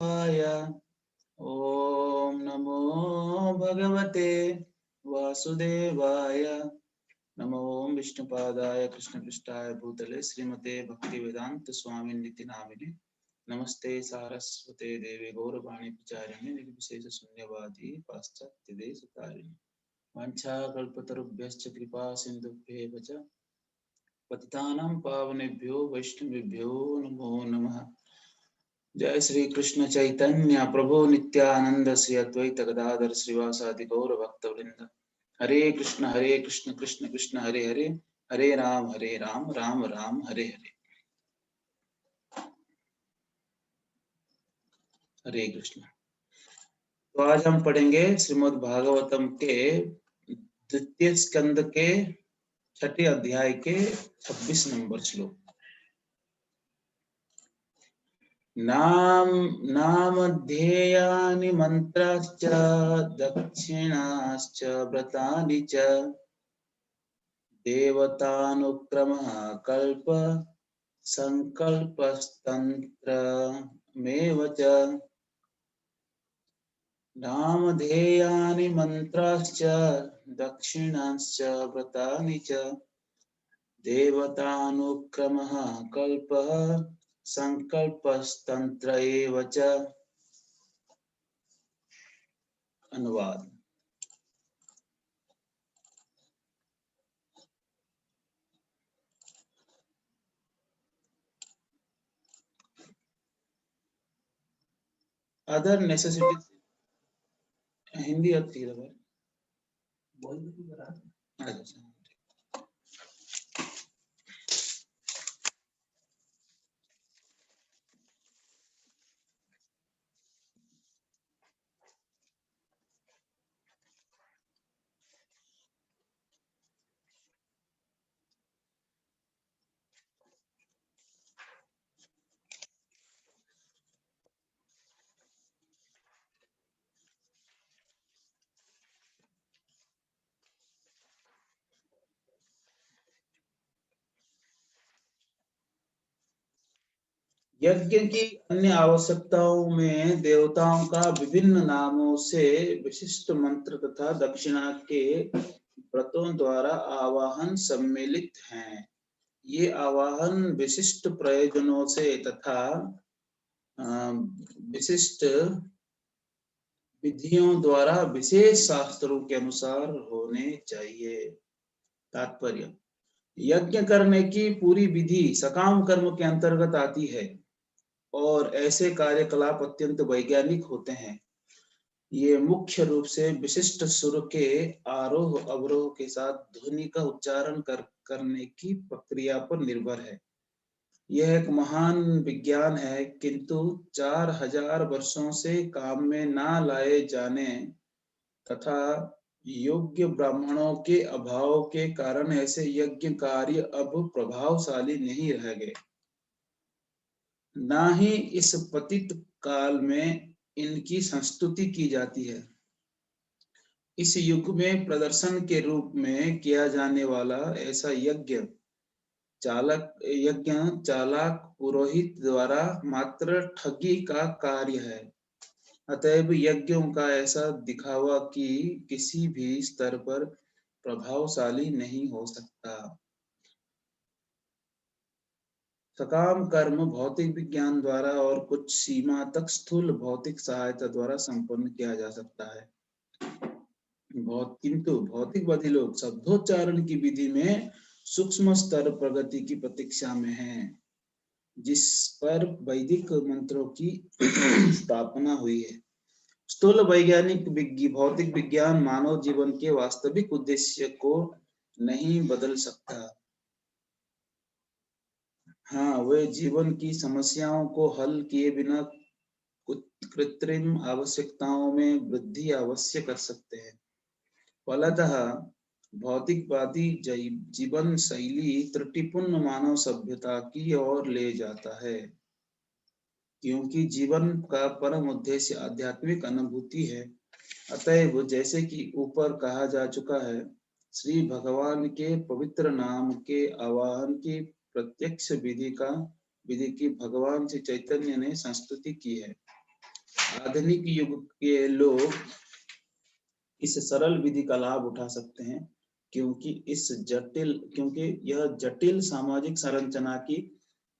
ओम नमो भगवते वासुदेवाय। नमो विष्णुपादाय कृष्णपृष्ठाय भूतले श्रीमते भक्तिवेदांत स्वामी निति नामिने। नमस्ते सारस्वते देवे गौरवाणी प्रचारिणे निर्विशेष शून्यवादी पाश्चात्य देशतारिणे। वाञ्छाकल्पतरुभ्यश्च कृपा सिन्धुभ्येव च पतितानां पावनेभ्यो वैष्णवेभ्यो नमो नमः। जय श्री कृष्ण चैतन्य प्रभु नित्यानंद श्री अद्वैत गदाधर श्रीवासादि गौर भक्त वृंद। हरे कृष्ण कृष्ण कृष्ण हरे हरे, हरे राम राम राम हरे हरे। हरे कृष्ण। तो आज हम पढ़ेंगे श्रीमद् भागवतम के द्वितीय स्कंद के छठे अध्याय के 26 नंबर श्लोक। नामध्येयानि मंत्राश्च दक्षिणाश्च व्रतानि च देवतानुक्रमः कल्प संकल्पस्तंत्रमेव च। नामधेयानि मंत्राश्च दक्षिणाश्च व्रतानि च देवतानुक्रमः कल्पः संकल्पस्तंत्र एव च। अनुवाद। अदर नेसेसिटीज हिंदी आती है बोल भी करा। अच्छा। यज्ञ की अन्य आवश्यकताओं में देवताओं का विभिन्न नामों से विशिष्ट मंत्र तथा दक्षिणा के व्रतों द्वारा आवाहन सम्मिलित हैं। ये आवाहन विशिष्ट प्रयोजनों से तथा विशिष्ट विधियों द्वारा विशेष शास्त्रों के अनुसार होने चाहिए। तात्पर्य: यज्ञ करने की पूरी विधि सकाम कर्म के अंतर्गत आती है और ऐसे कार्यकलाप अत्यंत वैज्ञानिक होते हैं। ये मुख्य रूप से विशिष्ट सुर के आरोह अवरोह के साथ ध्वनि का उच्चारण करने की प्रक्रिया पर निर्भर है। यह एक महान विज्ञान है, किंतु 4000 वर्षों से काम में ना लाए जाने तथा योग्य ब्राह्मणों के अभाव के कारण ऐसे यज्ञ कार्य अब प्रभावशाली नहीं रह गए। ना ही इस पतित काल में इनकी संस्तुति की जाती है। इस युग में प्रदर्शन के रूप में किया जाने वाला ऐसा यज्ञ चालाक पुरोहित द्वारा मात्र ठगी का कार्य है। अतएव यज्ञों का ऐसा दिखावा कि किसी भी स्तर पर प्रभावशाली नहीं हो सकता। सकाम कर्म भौतिक विज्ञान द्वारा और कुछ सीमा तक स्थूल भौतिक सहायता द्वारा संपन्न किया जा सकता है। किंतु भौतिकवादी लोग शब्दोच्चारण की विधि में सूक्ष्म स्तर प्रगति की प्रतीक्षा में हैं, जिस पर वैदिक मंत्रों की स्थापना हुई है। स्थूल वैज्ञानिक भौतिक विज्ञान मानव जीवन के वास्तविक उद्देश्य को नहीं बदल सकता। हाँ, वे जीवन की समस्याओं को हल किए बिना कृत्रिम आवश्यकताओं में वृद्धि अवश्य कर सकते हैं। फलतः भौतिकवादी जीवन शैली त्रुटिपूर्ण मानव सभ्यता की ओर ले जाता है, क्योंकि जीवन का परम उद्देश्य आध्यात्मिक अनुभूति है। अतएव जैसे कि ऊपर कहा जा चुका है, श्री भगवान के पवित्र नाम के आवाहन की प्रत्यक्ष विधि की भगवान श्री चैतन्य ने संस्तुति की है। आधुनिक युग के लोग इस सरल विधि का लाभ उठा सकते हैं, क्योंकि यह जटिल सामाजिक संरचना की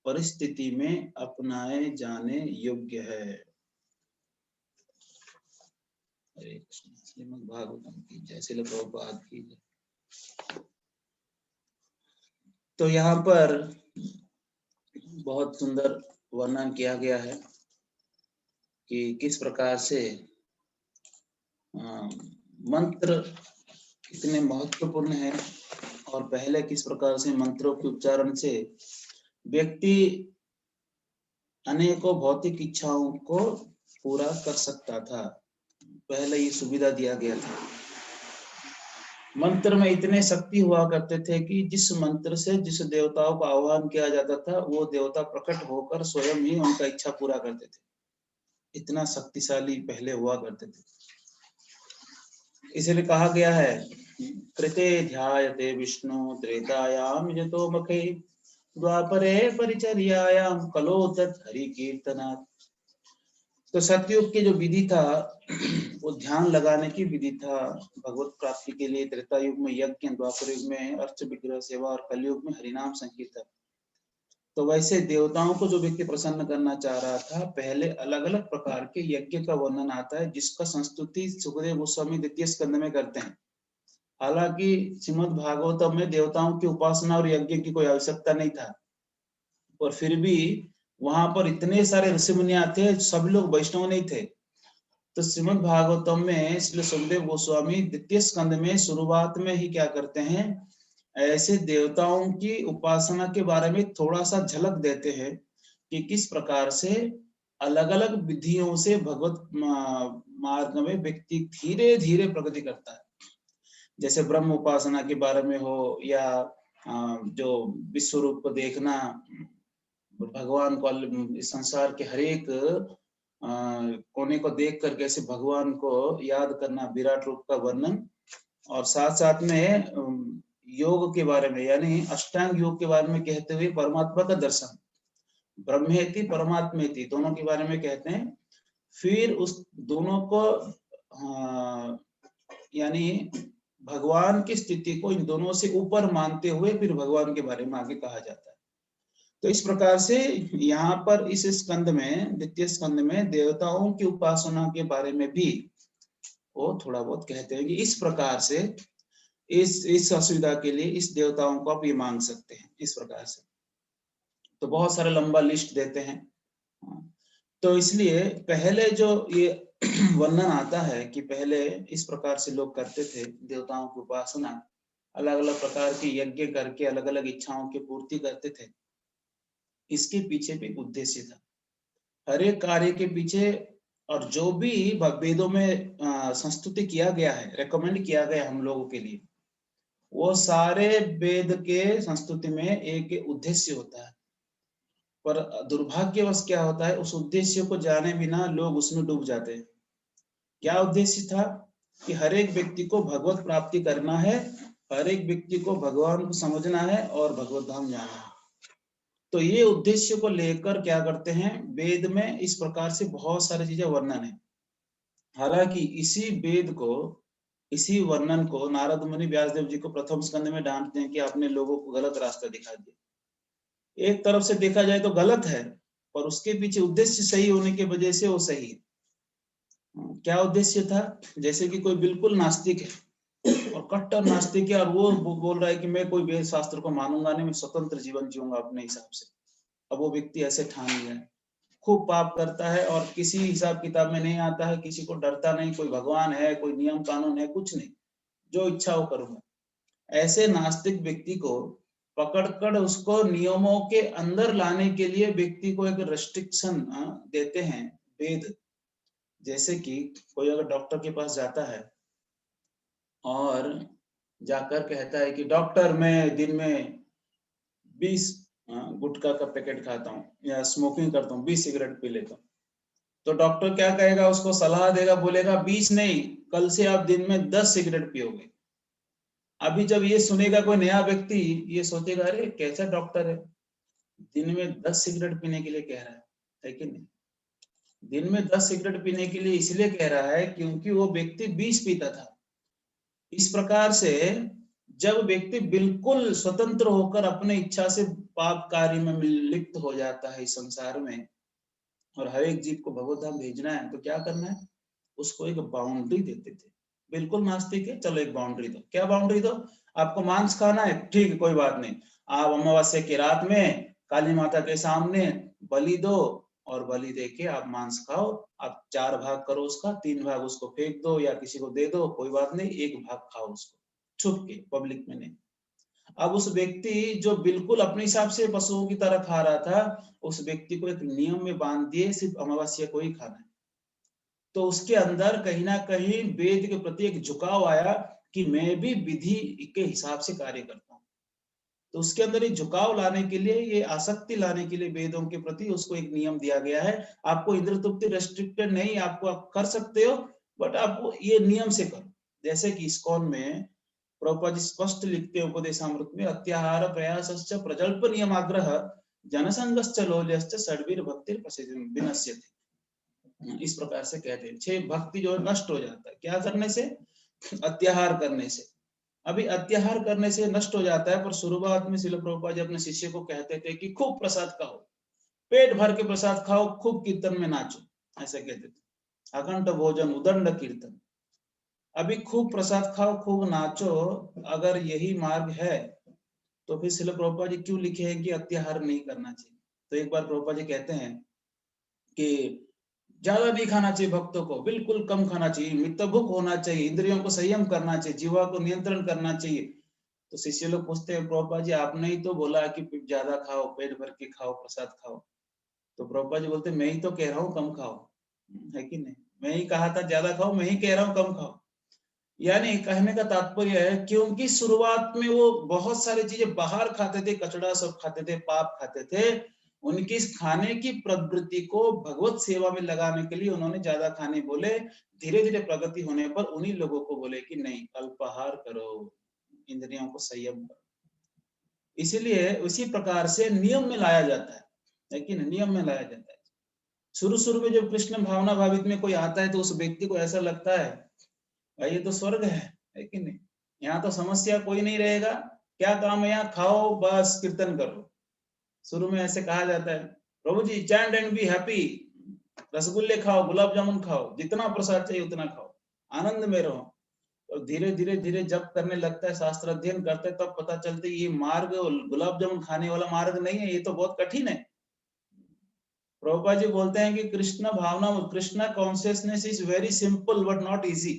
परिस्थिति में अपनाए जाने योग्य है। हरे कृष्ण। श्रीमद् भागवतम की जय। श्रील प्रभुपाद की जय। तो यहाँ पर बहुत सुंदर वर्णन किया गया है कि किस प्रकार से मंत्र कितने महत्वपूर्ण है और पहले किस प्रकार से मंत्रों के उच्चारण से व्यक्ति अनेकों भौतिक इच्छाओं को पूरा कर सकता था। पहले ये सुविधा दिया गया था। मंत्र में इतने शक्ति हुआ करते थे कि जिस मंत्र से जिस देवताओं का आह्वान किया जाता था वो देवता प्रकट होकर स्वयं ही उनका इच्छा पूरा करते थे। इतना शक्तिशाली पहले हुआ करते थे। इसलिए कहा गया है, कृते ध्यायते विष्णु त्रेतायाम यतो मखे द्वापरे परिचर्यायाम कलो तत् हरि कीर्तनात्। तो सतयुग की जो विधि था वो ध्यान लगाने की विधि था भगवत प्राप्ति के लिए। त्रेता युग में यज्ञ, द्वापर युग में अर्च विग्रह सेवा और कलयुग में हरिनाम संकीर्तन। तो वैसे देवताओं को जो व्यक्ति प्रसन्न करना चाह रहा था, पहले अलग अलग प्रकार के यज्ञ का वर्णन आता है जिसका संस्तुति सुखदेव गोस्वामी द्वितीय स्कंद में करते हैं। हालांकि श्रीमद् भागवतम में देवताओं की उपासना और यज्ञ की कोई आवश्यकता नहीं था, और फिर भी वहां पर इतने सारे ऋषि मुनिया थे, सब लोग वैष्णव नहीं थे। तो श्रीमद् भागवतम में श्री सुखदेव गोस्वामी द्वितीय स्कंद में शुरुआत में ही क्या करते हैं, ऐसे देवताओं की उपासना के बारे में थोड़ा सा झलक देते हैं कि किस प्रकार से अलग अलग विधियों से भगवत मार्ग में व्यक्ति धीरे धीरे प्रगति करता है। जैसे ब्रह्म उपासना के बारे में हो, या जो विश्व रूप को देखना, भगवान को इस संसार के हरेक कोने को देख कर कैसे भगवान को याद करना, विराट रूप का वर्णन, और साथ साथ में योग के बारे में यानी अष्टांग योग के बारे में कहते हुए परमात्मा का दर्शन, ब्रह्मेति परमात्मेति दोनों के बारे में कहते हैं। फिर उस दोनों को यानी भगवान की स्थिति को इन दोनों से ऊपर मानते हुए फिर भगवान के बारे में आगे कहा जाता है। तो इस प्रकार से यहाँ पर इस स्कंद में, द्वितीय स्कंद में देवताओं की उपासना के बारे में भी वो थोड़ा बहुत कहते हैं कि इस प्रकार से इस असुविधा के लिए इस देवताओं को आप ये मांग सकते हैं, इस प्रकार से। तो बहुत सारे लंबा लिस्ट देते हैं। तो इसलिए पहले जो ये वर्णन आता है कि पहले इस प्रकार से लोग करते थे देवताओं की उपासना, अलग अलग प्रकार के यज्ञ करके अलग अलग इच्छाओं की पूर्ति करते थे। इसके पीछे भी उद्देश्य था, हर एक कार्य के पीछे, और जो भी वेदों में संस्तुति किया गया है, रेकमेंड किया गया हम लोगों के लिए, वो सारे वेद के संस्तुति में एक उद्देश्य होता है। पर दुर्भाग्यवश क्या होता है, उस उद्देश्य को जाने बिना लोग उसमें डूब जाते हैं। क्या उद्देश्य था कि हर एक व्यक्ति को भगवत प्राप्ति करना है, हर एक व्यक्ति को भगवान को समझना है और भगवत धाम जाना है। तो ये उद्देश्य को लेकर क्या करते हैं, वेद में इस प्रकार से बहुत सारी चीजें वर्णन है। हालांकि इसी वेद को, इसी वर्णन को नारद मुनि व्यासदेव जी को प्रथम स्कंद में डांटते हैं कि आपने लोगों को गलत रास्ता दिखा दिया। एक तरफ से देखा जाए तो गलत है, पर उसके पीछे उद्देश्य सही होने की वजह से वो सही है। क्या उद्देश्य था, जैसे कि कोई बिल्कुल नास्तिक है और कट्टर नास्तिक है, और वो बोल रहा है कि मैं कोई वेद शास्त्र को मानूंगा नहीं, मैं स्वतंत्र जीवन जीऊंगा अपने हिसाब से। अब वो व्यक्ति ऐसे ठान लिया है, खूब पाप करता है और किसी हिसाब किताब में नहीं आता है, किसी को डरता नहीं, कोई भगवान है, कोई नियम कानून है, कुछ नहीं, जो इच्छा वो करूंगा। ऐसे नास्तिक व्यक्ति को पकड़कर उसको नियमों के अंदर लाने के लिए व्यक्ति को एक रेस्ट्रिक्शन देते हैं वेद। जैसे कि कोई अगर डॉक्टर के पास जाता है और जाकर कहता है कि डॉक्टर मैं दिन में 20 गुटखा का पैकेट खाता हूँ या स्मोकिंग करता हूँ, 20 सिगरेट पी लेता हूँ, तो डॉक्टर क्या कहेगा, उसको सलाह देगा, बोलेगा 20 नहीं, कल से आप दिन में 10 सिगरेट पियोगे। अभी जब ये सुनेगा कोई नया व्यक्ति, ये सोचेगा अरे कैसा डॉक्टर है, दिन में 10 सिगरेट पीने के लिए कह रहा है कि नहीं। दिन में 10 सिगरेट पीने के लिए इसलिए कह रहा है क्योंकि वो व्यक्ति 20 पीता था। इस प्रकार से जब व्यक्ति बिल्कुल स्वतंत्र होकर अपने इच्छा से पाप कार्य में लिप्त हो जाता है इस संसार में, और हर एक जीव को भगवत धाम भेजना है, तो क्या करना है, उसको एक बाउंड्री देते थे। बिल्कुल नास्तिक है, चलो एक बाउंड्री दो। क्या बाउंड्री दो? आपको मांस खाना है, ठीक है, कोई बात नहीं, आप अमावस्या की रात में काली माता के सामने बलि दो, और बलि देके आप मांस खाओ। आप 4 भाग करो उसका, 3 भाग उसको फेंक दो या किसी को दे दो, कोई बात नहीं, 1 भाग खाओ उसको छुप के, पब्लिक में नहीं। अब उस व्यक्ति जो बिल्कुल अपने हिसाब से पशुओं की तरह खा रहा था, उस व्यक्ति को एक नियम में बांध दिए, सिर्फ अमावस्या को ही खाना है। तो उसके अंदर कहीं ना कहीं वेद के प्रति एक झुकाव आया कि मैं भी विधि के हिसाब से कार्य करता हूँ। तो उसके अंदर ये झुकाव लाने के लिए, ये आसक्ति लाने के लिए वेदों के प्रति उसको एक नियम दिया गया है। आपको इंद्र तृप्ति रेस्ट्रिक्टेड नहीं, आपको आप कर सकते हो, बट आप ये नियम से करो। जैसे कि इस्कॉन में प्रभुपाद जी स्पष्ट लिखते हैं उपदेशामृत में, अत्याहार प्रयासश्च प्रजल्प नियमाग्रह जनसंगश्च लोल्यश्च षड्वीर भक्तिर विनश्यति। इस प्रकार से कहते हैं 6 भक्ति जो नष्ट हो जाता है, क्या करने से? अत्याहार करने से। अभी अत्याहार करने से नष्ट हो जाता है, पर शुरुआत में श्रील प्रभुपाद जी अपने शिष्य को कहते थे कि खूब प्रसाद खाओ, पेट भर के प्रसाद खाओ, खूब कीर्तन में नाचो, ऐसे कहते थे। अखंड भोजन उदंड कीर्तन। अभी खूब प्रसाद खाओ, खूब नाचो, अगर यही मार्ग है तो फिर श्रील प्रभुपाद जी क्यों लिखे हैं कि अत्याहार नहीं करना चाहिए? तो एक बार प्रभुपाद जी कहते हैं कि ज्यादा नहीं खाना चाहिए, भक्तों को बिल्कुल कम खाना चाहिए, मितभुक होना चाहिए, इंद्रियों को संयम करना चाहिए, जीवा को नियंत्रण करना चाहिए। तो शिष्य लोग पूछते हैं, प्रभुपाद जी आपने ही तो बोला कि ज्यादा खाओ, पेट भर के खाओ, प्रसाद खाओ। तो प्रभुपाद जी बोलते मैं ही तो कह रहा हूँ कम खाओ, है कि नहीं? मैं ही कहा था ज्यादा खाओ, मैं ही कह रहा हूँ कम खाओ। यानी कहने का तात्पर्य है, क्योंकि शुरुआत में वो बहुत सारी चीजें बाहर खाते थे, कचड़ा सब खाते थे, पाप खाते थे, उनकी इस खाने की प्रवृत्ति को भगवत सेवा में लगाने के लिए उन्होंने ज्यादा खाने बोले। धीरे धीरे प्रगति होने पर उन्हीं लोगों को बोले कि नहीं, अल्पाहार करो, इंद्रियों को संयम करो। इसीलिए उसी प्रकार से नियम में लाया जाता है, लेकिन नियम में लाया जाता है। शुरू शुरू में जब कृष्ण भावना भावित में कोई आता है तो उस व्यक्ति को ऐसा लगता है भाई ये तो स्वर्ग है कि नहीं? यहाँ तो समस्या कोई नहीं रहेगा, क्या काम है यहाँ, खाओ बस कीर्तन करो। शुरू में ऐसे कहा जाता है, प्रभु जी चैंट एंड बी हैप्पी, रसगुल्ले खाओ, गुलाब जामुन खाओ, जितना प्रसाद चाहिए उतना खाओ, आनंद में रहो। और धीरे धीरे धीरे जब करने लगता है, शास्त्र अध्ययन करते हैं, तब पता चलता है ये मार्ग गुलाब जामुन खाने वाला मार्ग नहीं है, ये तो बहुत कठिन है। प्रभुपाद जी बोलते हैं कि कृष्ण भावना, Krishna consciousness is very simple but not easy.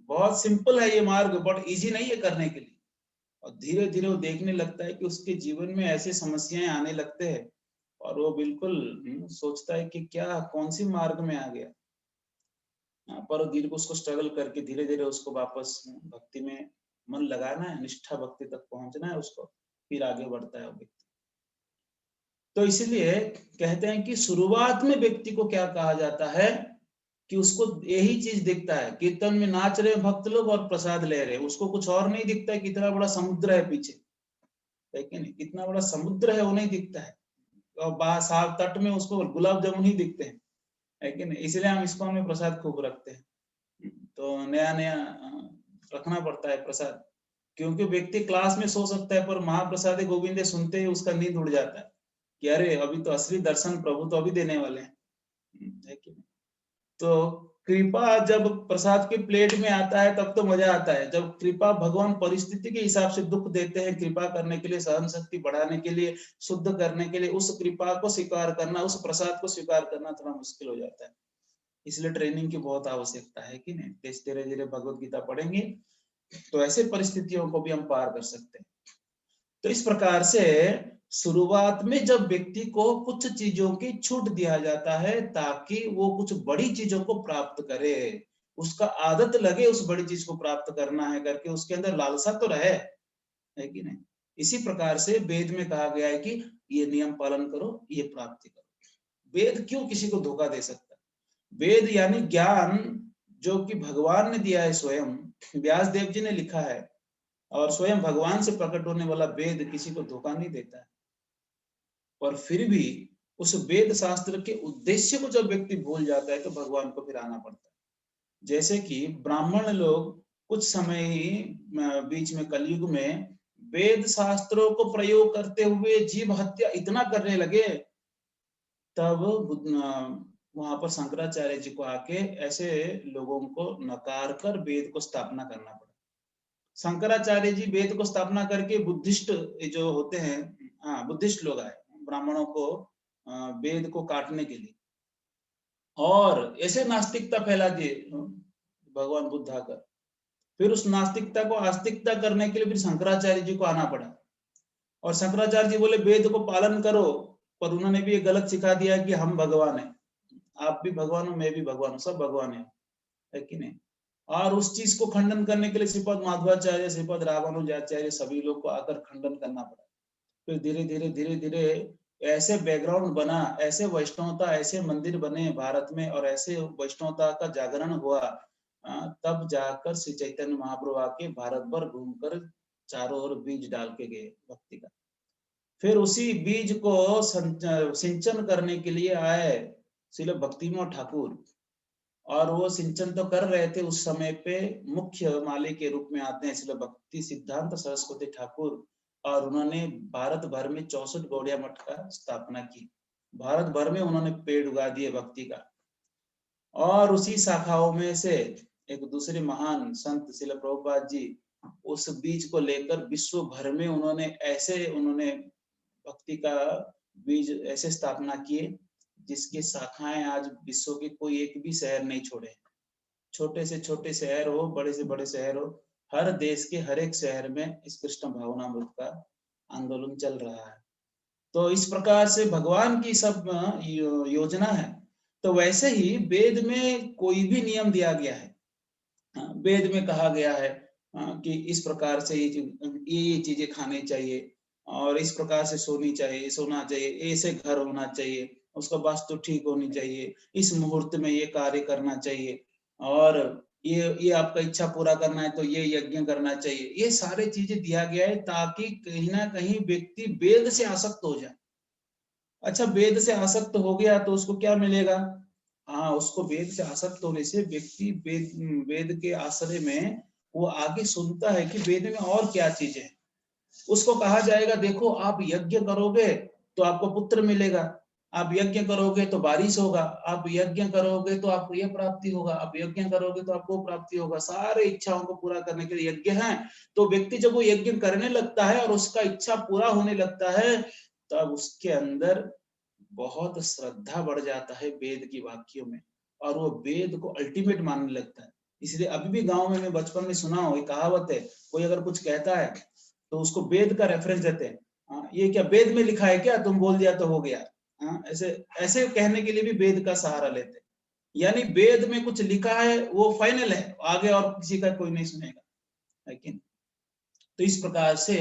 बहुत सिंपल है ये मार्ग, बट इजी नहीं है करने के लिए। और धीरे धीरे वो देखने लगता है कि उसके जीवन में ऐसी समस्याएं आने लगते हैं, और वो बिल्कुल सोचता है कि क्या कौन सी मार्ग में आ गया। पर धीरे को उसको स्ट्रगल करके धीरे धीरे उसको वापस भक्ति में मन लगाना है, निष्ठा भक्ति तक पहुंचना है उसको, फिर आगे बढ़ता है वो व्यक्ति। तो इसलिए कहते हैं कि शुरुआत में व्यक्ति को क्या कहा जाता है कि उसको यही चीज दिखता है, कीर्तन में नाच रहे भक्त लोग और प्रसाद ले रहे, उसको कुछ और नहीं दिखता है, कितना बड़ा समुद्र है पीछे, है कि नहीं? कितना बड़ा समुद्र है वो नहीं दिखता है, और साफ तट में उसको गुलाब जामुन ही दिखते हैं, है कि नहीं? इसलिए हम इस्कॉन में प्रसाद खूब रखते हैं। तो नया नया रखना पड़ता है प्रसाद, क्योंकि व्यक्ति क्लास में सो सकता है पर महाप्रसाद गोविंद सुनते ही उसका नींद उड़ जाता है कि अरे अभी तो असली दर्शन प्रभु तो अभी देने वाले हैं, है कि नहीं? तो कृपा जब प्रसाद के प्लेट में आता है तब तो मजा आता है। जब कृपा भगवान परिस्थिति के हिसाब से दुख देते हैं, कृपा करने के लिए, सहन शक्ति बढ़ाने के लिए, शुद्ध करने के लिए, उस कृपा को स्वीकार करना, उस प्रसाद को स्वीकार करना थोड़ा मुश्किल हो जाता है। इसलिए ट्रेनिंग की बहुत आवश्यकता है कि नहीं? धीरे धीरे भगवत गीता पढ़ेंगे तो ऐसे परिस्थितियों को भी हम पार कर सकते हैं। तो इस प्रकार से शुरुआत में जब व्यक्ति को कुछ चीजों की छूट दिया जाता है ताकि वो कुछ बड़ी चीजों को प्राप्त करे, उसका आदत लगे उस बड़ी चीज को प्राप्त करना है करके, उसके अंदर लालसा तो रहे, है कि नहीं? इसी प्रकार से वेद में कहा गया है कि ये नियम पालन करो, ये प्राप्ति करो। वेद क्यों किसी को धोखा दे सकता है? वेद यानी ज्ञान जो कि भगवान ने दिया है, स्वयं व्यास देव जी ने लिखा है, और स्वयं भगवान से प्रकट होने वाला वेद किसी को धोखा नहीं देता है। और फिर भी उस वेद शास्त्र के उद्देश्य को जब व्यक्ति भूल जाता है तो भगवान को फिर आना पड़ता है। जैसे कि ब्राह्मण लोग कुछ समय ही बीच में कलयुग में वेद शास्त्रों को प्रयोग करते हुए जीव हत्या इतना करने लगे, तब वहां पर शंकराचार्य जी को आके ऐसे लोगों को नकार कर वेद को स्थापना करना पड़ा। शंकराचार्य जी वेद को स्थापना करके बुद्धिस्ट जो होते हैं, हाँ बुद्धिस्ट लोग आए ब्राह्मणों को वेद को काटने के लिए, और ऐसे नास्तिकता फैला दिए भगवान बुद्ध आकर। फिर उस नास्तिकता को आस्तिकता करने के लिए फिर शंकराचार्य जी को आना पड़ा, और शंकराचार्य जी बोले वेद को पालन करो, पर उन्होंने भी ये गलत सिखा दिया कि हम भगवान हैं, आप भी भगवान हो, मैं भी भगवान हूँ, सब भगवान है कि नहीं। और उस चीज को खंडन करने के लिए श्रीपद माधवाचार्य, श्रीपद रामानुजाचार्य सभी लोग को आकर खंडन करना पड़ा। फिर धीरे धीरे धीरे धीरे ऐसे बैकग्राउंड बना, ऐसे वैष्णवता, ऐसे मंदिर बने भारत में, और ऐसे वैष्णवता का जागरण हुआ, तब जाकर श्री चैतन्य महाप्रभु आके भारत भर घूमकर चारों ओर बीज डाल के गए भक्ति का। फिर उसी बीज को सिंचन करने के लिए आए श्रील भक्तिमोहन ठाकुर, और वो सिंचन तो कर रहे थे, उस समय पे मुख्य माली के रूप में आते हैं श्रील भक्ति सिद्धांत सरस्वती ठाकुर, और उन्होंने भारत भर में 64 गौड़िया मठ का स्थापना की। भारत भर में उन्होंने पेड़ उगा दिए भक्ति का। और उसी शाखाओं में से एक दूसरे महान संत श्रील प्रभुपाद जी उस बीज को लेकर विश्व भर में उन्होंने भक्ति का बीज ऐसे स्थापना किए जिसकी शाखाएं आज विश्व के कोई एक भी शहर नहीं छोड़े। छोटे से छोटे शहर हो, बड़े से बड़े शहर हो, हर देश के हर एक शहर में इस कृष्ण भावनामृत का आंदोलन चल रहा है। तो इस प्रकार से भगवान की सब योजना है। तो वैसे ही वेद में कोई भी नियम दिया गया है, वेद में कहा गया है कि इस प्रकार से ये चीजें खाने चाहिए, और इस प्रकार से सोना चाहिए, ऐसे घर होना चाहिए, उसका वास्तु ठीक होनी चाहिए, इस मुहूर्त में ये कार्य करना चाहिए, और ये आपका इच्छा पूरा करना है तो ये यज्ञ करना चाहिए। ये सारे चीजें दिया गया है ताकि कहीं ना कहीं व्यक्ति वेद से आसक्त हो जाए। अच्छा, वेद से आसक्त हो गया तो उसको क्या मिलेगा? हाँ, उसको वेद से आसक्त होने से व्यक्ति वेद के आश्रय में वो आगे सुनता है कि वेद में और क्या चीजें हैं। उसको कहा जाएगा देखो आप यज्ञ करोगे तो आपको पुत्र मिलेगा, आप यज्ञ करोगे तो बारिश होगा, आप यज्ञ करोगे तो आपको यह प्राप्ति होगा, आप यज्ञ करोगे तो आपको प्राप्ति होगा। सारे इच्छाओं को पूरा करने के लिए यज्ञ है। तो व्यक्ति जब वो यज्ञ करने लगता है और उसका इच्छा पूरा होने लगता है, तब उसके अंदर बहुत श्रद्धा बढ़ जाता है वेद की वाक्यों में, और वो वेद को अल्टीमेट मानने लगता है। इसलिए अभी भी गांव में मैं बचपन में सुना हूं, एक कहावत है, कोई अगर कुछ कहता है तो उसको वेद का रेफरेंस देते हैं। ये क्या वेद में लिखा है क्या, तुम बोल दिया तो हो गया। ऐसे ऐसे कहने के लिए भी वेद का सहारा लेते हैं। यानी वेद में कुछ लिखा है वो फाइनल है, आगे और किसी का कोई नहीं सुनेगा, लेकिन तो इस प्रकार से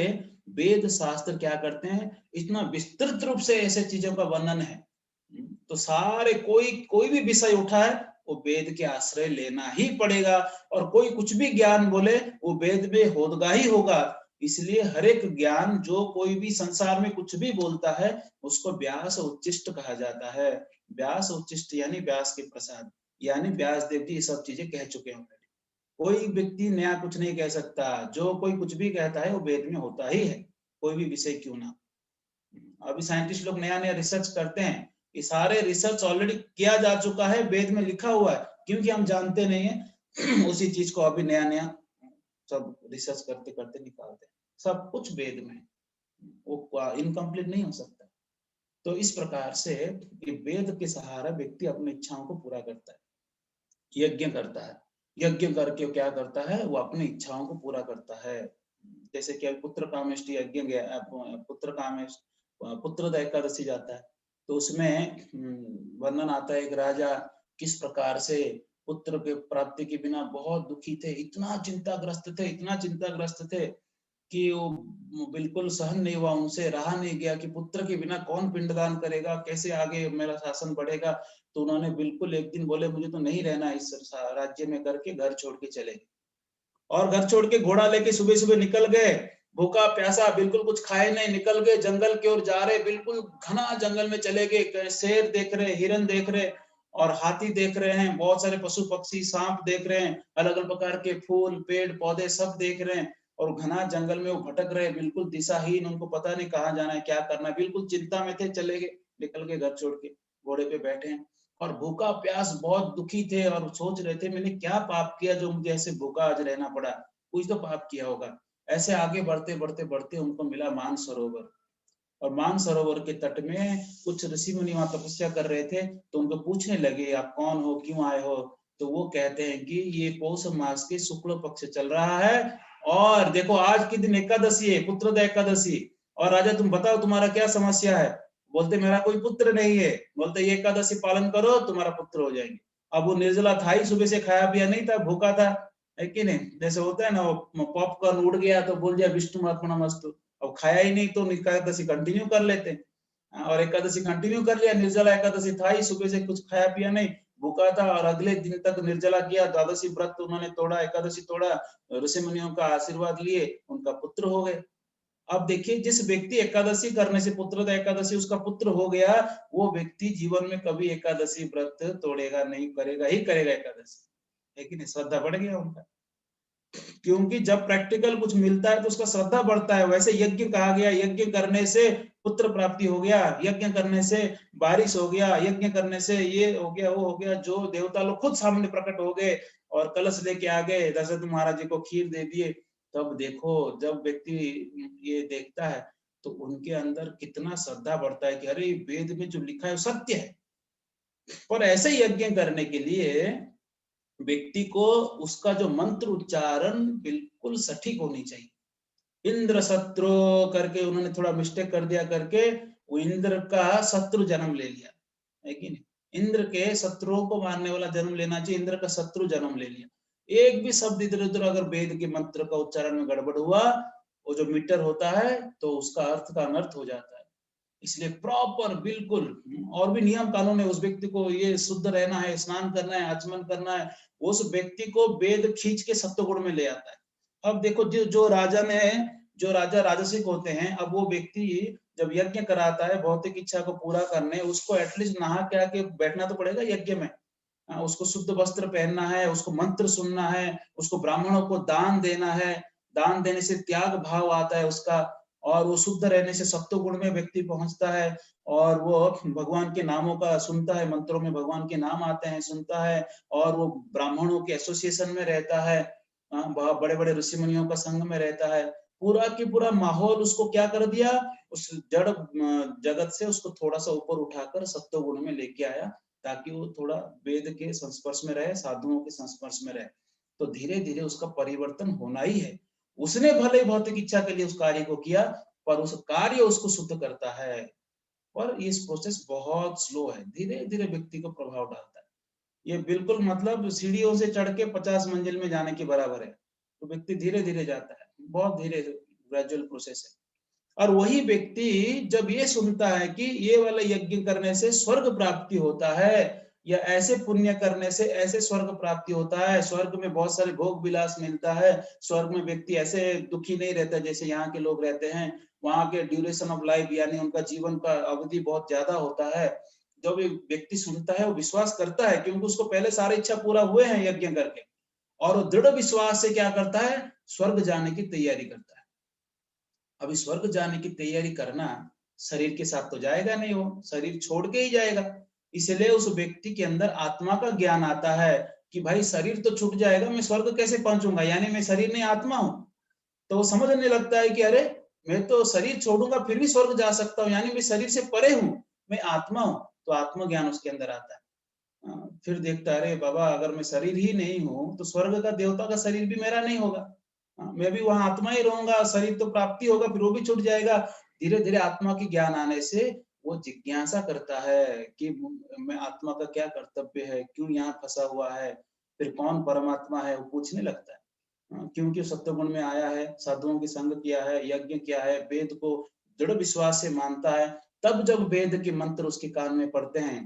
वेद शास्त्र क्या करते हैं, इतना विस्तृत रूप से ऐसे चीजों का वर्णन है। तो सारे कोई भी विषय उठा है वो वेद के आश्रय लेना ही पड़ेगा, और कोई कुछ भी ज्ञान बोले वो वेद में होगा ही होगा। इसलिए हर एक ज्ञान जो कोई भी संसार में कुछ भी बोलता है उसको व्यास उच्चिष्ट कहा जाता है। व्यास उच्चिष्ट यानी व्यास के प्रसाद, यानी व्यास देव जी ये सब चीजें कह चुके हैं। कोई व्यक्ति नया कुछ नहीं कह सकता, जो कोई कुछ भी कहता है वो वेद में होता ही है, कोई भी विषय क्यों ना। अभी साइंटिस्ट लोग नया नया रिसर्च करते हैं, ये सारे रिसर्च ऑलरेडी किया जा चुका है, वेद में लिखा हुआ है, क्योंकि हम जानते नहीं है उसी चीज को अभी नया नया सब रिसर्च करते करते निकालते हैं। सब कुछ वेद में, वो इनकम्प्लीट नहीं हो सकता। तो इस प्रकार से वेद के सहारा व्यक्ति अपनी इच्छाओं को पूरा करता है, यज्ञ करता है। यज्ञ करके क्या करता है, वो अपनी इच्छाओं को पूरा करता है। जैसे कि पुत्र कामेष्टि यज्ञ गया, पुत्रद एकादशी जाता है, तो उसमें वर्णन आता है एक राजा किस प्रकार से पुत्र के प्राप्ति के बिना बहुत दुखी थे, इतना चिंताग्रस्त थे कि वो बिल्कुल सहन नहीं हुआ, उनसे रहा नहीं गया कि पुत्र के बिना कौन पिंडदान करेगा, कैसे आगे मेरा शासन बढ़ेगा। तो उन्होंने बिल्कुल एक दिन बोले मुझे तो नहीं रहना इस राज्य में, करके घर छोड़ के चले, और घर छोड़ के घोड़ा लेके सुबह सुबह निकल गए। भूखा प्यासा, बिल्कुल कुछ खाए नहीं, निकल गए जंगल की ओर जा रहे, बिल्कुल घना जंगल में चले गए, शेर देख रहे, हिरन देख रहे और हाथी देख रहे हैं, बहुत सारे पशु पक्षी, सांप देख रहे हैं, अलग अलग प्रकार के फूल पेड़ पौधे सब देख रहे हैं और घना जंगल में वो भटक रहे, बिल्कुल दिशाहीन, उनको पता नहीं कहाँ जाना है, क्या करना है, बिल्कुल चिंता में थे, चले गए, निकल के घर छोड़ के, घोड़े पे बैठे हैं और भूखा प्यास बहुत दुखी थे और सोच रहे थे मैंने क्या पाप किया जो मुझे ऐसे भूखा आज रहना पड़ा, कुछ तो पाप किया होगा। ऐसे आगे बढ़ते बढ़ते बढ़ते उनको मिला मानसरोवर और मानसरोवर के तट में कुछ ऋषि मुनि वहां तपस्या कर रहे थे, तो उनको पूछने लगे आप कौन हो, क्यों आए हो? तो वो कहते हैं कि ये पौष मास के शुक्ल पक्ष चल रहा है और देखो आज के दिन एकादशी है, पुत्रदा एकादशी, और राजा तुम बताओ तुम्हारा क्या समस्या है? बोलते मेरा कोई पुत्र नहीं है। बोलते ये एकादशी पालन करो तुम्हारा पुत्र हो जाएंगे। अब वो निर्जला था ही, सुबह से खाया पिया नहीं था, भूखा था, है कि नहीं? जैसे होता है ना, वो पॉपकॉर्न उड़ गया तो बोल दिया विष्णु अर्पणमस्तु, अब खाया ही नहीं तो एकादशी कंटिन्यू कर लेते, और एकादशी कंटिन्यू कर लिया, निर्जला एकादशी था ही, सुबह से कुछ खाया पिया नहीं, भूखा था और अगले दिन तक निर्जला किया, द्वादशी व्रत उन्होंने तोड़ा, एकादशी तोड़ा, ऋषि मुनियों का आशीर्वाद लिए, उनका पुत्र हो गए। अब देखिए जिस व्यक्ति एकादशी करने से पुत्रदा एकादशी उसका पुत्र हो गया, वो व्यक्ति जीवन में कभी एकादशी व्रत तोड़ेगा नहीं, करेगा ही करेगा एकादशी, है कि नहीं? श्रद्धा बढ़ गया उनका, क्योंकि जब प्रैक्टिकल कुछ मिलता है तो उसका श्रद्धा बढ़ता है। वैसे यज्ञ कहा गया, यज्ञ करने से पुत्र प्राप्ति हो गया, यज्ञ करने से बारिश हो गया, यज्ञ करने से ये हो गया वो हो गया, जो देवता लोग खुद सामने प्रकट हो गए और कलश लेके आ गए, दशरथ महाराज जी को खीर दे दिए। तब देखो जब व्यक्ति ये देखता है तो उनके अंदर कितना श्रद्धा बढ़ता है कि अरे वेद में जो लिखा है वो सत्य है। पर ऐसे यज्ञ करने के लिए व्यक्ति को उसका जो मंत्र उच्चारण बिल्कुल सटीक होनी चाहिए। इंद्र शत्रु करके उन्होंने थोड़ा मिस्टेक कर दिया करके वो इंद्र का शत्रु जन्म ले लिया, है कि नहीं? इंद्र के शत्रुओं को मारने वाला जन्म लेना चाहिए, इंद्र का शत्रु जन्म ले लिया। एक भी शब्द इधर उधर अगर वेद के मंत्र का उच्चारण में गड़बड़ हुआ, वो जो मीटर होता है तो उसका अर्थ का अनर्थ हो जाता है। इसलिए प्रॉपर बिल्कुल, और भी नियम कानून है, उस व्यक्ति को ये शुद्ध रहना है, स्नान करना है, आचमन करना है, उस व्यक्ति को वेद खींच के सत्वगुण में ले आता है। अब देखो जो राजा ने, जो राजा राजसिक होते हैं, अब वो व्यक्ति जब यज्ञ कराता है भौतिक इच्छा को पूरा करने, उसको एटलीस्ट नहा के आके बैठना तो पड़ेगा यज्ञ में। उसको शुद्ध वस्त्र पहनना है, उसको मंत्र सुनना है, उसको ब्राह्मणों को दान देना है, दान देने से त्याग भाव आता है उसका, और वो शुद्ध रहने से सत्व गुण में व्यक्ति पहुंचता है, और वो भगवान के नामों का सुनता है, मंत्रों में भगवान के नाम आते हैं सुनता है, और वो ब्राह्मणों के एसोसिएशन में रहता है, बड़े बड़े ऋषि मुनियों का संग में रहता है। पूरा की पूरा माहौल उसको क्या कर दिया, उस जड़ जगत से उसको थोड़ा सा ऊपर उठाकर सत्व गुण में लेके आया, ताकि वो थोड़ा वेद के संस्पर्श में रहे, साधुओं के संस्पर्श में रहे। तो धीरे धीरे उसका परिवर्तन होना ही है। उसने भले ही भौतिक इच्छा के लिए उस कार्य को किया, पर उस कार्य उसको शुद्ध करता है। और इस प्रोसेस बहुत स्लो है, धीरे धीरे व्यक्ति को प्रभाव डालता है। ये बिल्कुल मतलब सीढ़ियों से चढ़ के 50 मंजिल में जाने के बराबर है। तो व्यक्ति धीरे धीरे जाता है, बहुत धीरे, ग्रेजुअल प्रोसेस है। और वही व्यक्ति जब ये सुनता है कि ये वाला यज्ञ करने से स्वर्ग प्राप्ति होता है, या ऐसे पुण्य करने से ऐसे स्वर्ग प्राप्ति होता है, स्वर्ग में बहुत सारे भोग विलास मिलता है, स्वर्ग में व्यक्ति ऐसे दुखी नहीं रहता जैसे यहाँ के लोग रहते हैं, वहां के ड्यूरेशन ऑफ लाइफ यानी उनका जीवन का अवधि बहुत ज्यादा होता है। जब व्यक्ति सुनता है वो विश्वास करता है, क्योंकि उसको पहले सारे इच्छा पूरा हुए हैं यज्ञ करके, और वो दृढ़ विश्वास से क्या करता है, स्वर्ग जाने की तैयारी करता है। अभी स्वर्ग जाने की तैयारी करना शरीर के साथ तो जाएगा नहीं, वो शरीर छोड़ के ही जाएगा। इसलिए उस व्यक्ति के अंदर आत्मा का ज्ञान आता है कि भाई शरीर तो छूट जाएगा, मैं स्वर्ग कैसे पहुंचूंगा, यानी मैं शरीर नहीं आत्मा हूं। तो वो समझने लगता है कि अरे मैं तो शरीर छोड़ूंगा फिर भी स्वर्ग जा सकता हूँ, यानी मैं शरीर से परे हूँ, मैं आत्मा हूँ। तो आत्मज्ञान उसके अंदर आता है। फिर देखता है अरे बाबा अगर मैं शरीर ही नहीं हूँ तो स्वर्ग का देवता का शरीर भी मेरा नहीं होगा, मैं भी वहां आत्मा ही रहूंगा, शरीर तो प्राप्ति होगा फिर वो भी छूट जाएगा। धीरे धीरे आत्मा की ज्ञान आने से वो जिज्ञासा करता है कि मैं आत्मा का क्या कर्तव्य है, क्यों यहाँ फंसा हुआ है, फिर कौन परमात्मा है, वो पूछने लगता है। क्योंकि सत्वगुण में आया है, साधुओं की संग किया है, यज्ञ किया है, वेद को दृढ़ विश्वास से मानता है, तब जब वेद के मंत्र उसके कान में पड़ते हैं,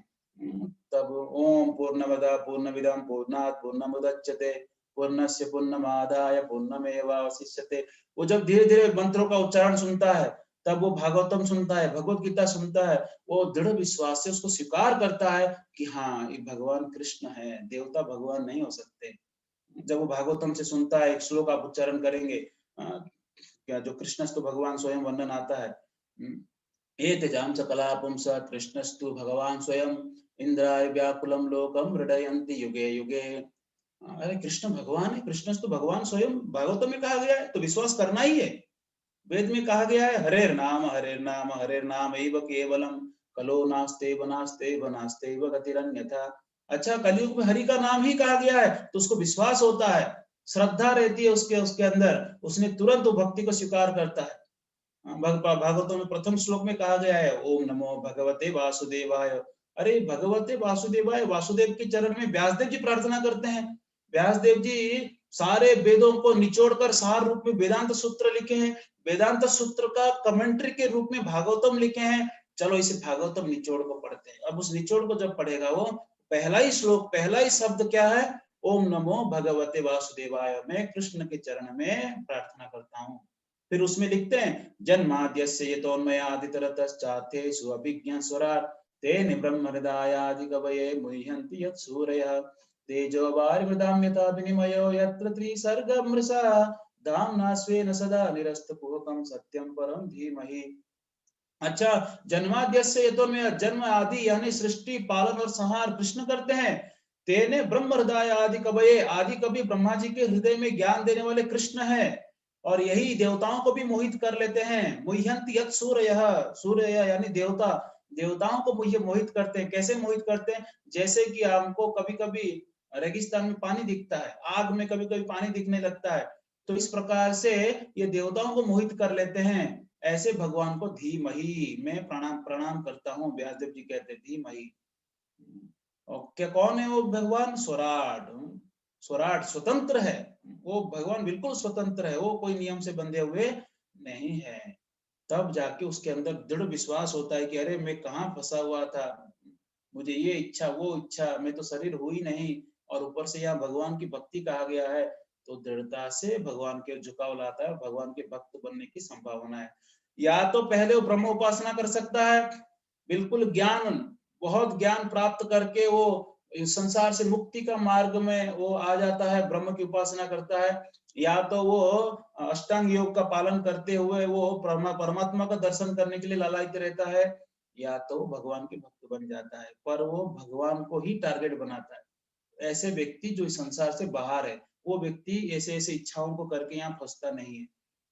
तब ओम पूर्णमद पूर्णमिदं पूर्णात् पूर्णमुदच्यते पूर्णस्य पूर्णमादाय पूर्णमेवावशिष्यते। वो जब धीरे धीरे मंत्रों का उच्चारण सुनता है, तब वो भागवतम सुनता है, भगवत गीता सुनता है, वो दृढ़ विश्वास से उसको स्वीकार करता है कि हाँ, ये भगवान कृष्ण है, देवता भगवान नहीं हो सकते। जब वो भागवतम से सुनता है, एक श्लोक आप उच्चारण करेंगे, क्या जो कृष्णस्तु भगवान स्वयं वर्णन आता है, एतेजां च कलापुंस कृष्णस्तु भगवान स्वयं इंद्राय व्याकुलम लोकम हृदयन्ति युगे युगे। अरे कृष्ण भगवान है, कृष्णस्तु भगवान स्वयं भागवतम में कहा गया है, तो विश्वास करना ही है। वेद में कहा गया है, हरेर नाम एव केवलम, कलो नास्तेव नास्तेव नास्तेव गतिरन्यथा। अच्छा, कलयुग में हरि का नाम ही कहा गया है, तो उसको विश्वास होता है, श्रद्धा रहती है उसके उसके अंदर, उसने तुरंत वो भक्ति को स्वीकार करता है। भागवतों में प्रथम श्लोक में कहा गया है, ओम नमो भगवते वासुदेवाय। अरे भगवते वासुदेवाय, वासुदेव के चरण में व्यासदेव जी प्रार्थना करते हैं। व्यासदेव जी सारे वेदों को निचोड़कर सार रूप में वेदांत सूत्र लिखे हैं, वेदांत सूत्र का कमेंट्री के रूप में भागवतम लिखे हैं। चलो इसे भागवतम निचोड़ को पढ़ते हैं। अब उस निचोड़ को जब पढ़ेगा वो, पहला ही श्लोक, पहला ही शब्द क्या है, ओम नमो भगवते वासुदेवाय, मैं कृष्ण के चरण में प्रार्थना करता हूँ। फिर उसमें लिखते हैं, जन्माद्यस्य यतोन्मयादितरतश्चार्थेषु अभिज्ञस्वराट् तेन ब्रह्महृदायादिकवये मुह्यन्ति यत्सूरयः तेजो वारिमृदां यथा विनिमयो यत्र त्रिसर्गमृषा धाम्ना स्वेन सदा निरस्तकुहकं सत्यं परं धीमहि। अच्छा, जन्माद्यस्य यतोन्मया, जन्म आदि यानी सृष्टि पालन और संहार कृष्ण करते हैं। तेने ब्रह्म हृदय आदि कवये, आदि कवि ब्रह्मा जी के हृदय में ज्ञान देने वाले कृष्ण है, और यही देवताओं को भी मोहित कर लेते हैं। मुह्यन्ति यत् सूरयः, सूर्य यानी देवता, देवताओं को मोहित करते हैं। कैसे मोहित करते हैं? जैसे कि हमको कभी कभी रेगिस्तान में पानी दिखता है, आग में कभी कभी पानी दिखने लगता है, तो इस प्रकार से ये देवताओं को मोहित कर लेते हैं। ऐसे भगवान को धीमहि, मैं प्रणाम प्रणाम करता हूँ। व्यासदेव जी कहते हैं धीमहि। और क्या, कौन है वो भगवान? स्वराट, स्वराट स्वतंत्र है। वो भगवान बिल्कुल स्वतंत्र है, वो कोई नियम से बंधे हुए नहीं है। तब जाके उसके अंदर दृढ़ विश्वास होता है कि अरे मैं कहाँ फंसा हुआ था, मुझे ये इच्छा वो इच्छा, मैं तो शरीर हुई ही नहीं, और ऊपर से यहाँ भगवान की भक्ति कहा गया है, तो दृढ़ता से भगवान के झुकाव लाता है, भगवान के भक्त बनने की संभावना है। या तो पहले वो ब्रह्म उपासना कर सकता है, बिल्कुल ज्ञान, बहुत ज्ञान प्राप्त करके वो इस संसार से मुक्ति का मार्ग में वो आ जाता है, ब्रह्म की उपासना करता है। या तो वो अष्टांग योग का पालन करते हुए वो परमात्मा का दर्शन करने के लिए लालायित रहता है, या तो भगवान के भक्त बन जाता है, पर वो भगवान को ही टारगेट बनाता है। ऐसे व्यक्ति जो इस संसार से बाहर है, वो व्यक्ति ऐसे ऐसे इच्छाओं को करके यहाँ फंसता नहीं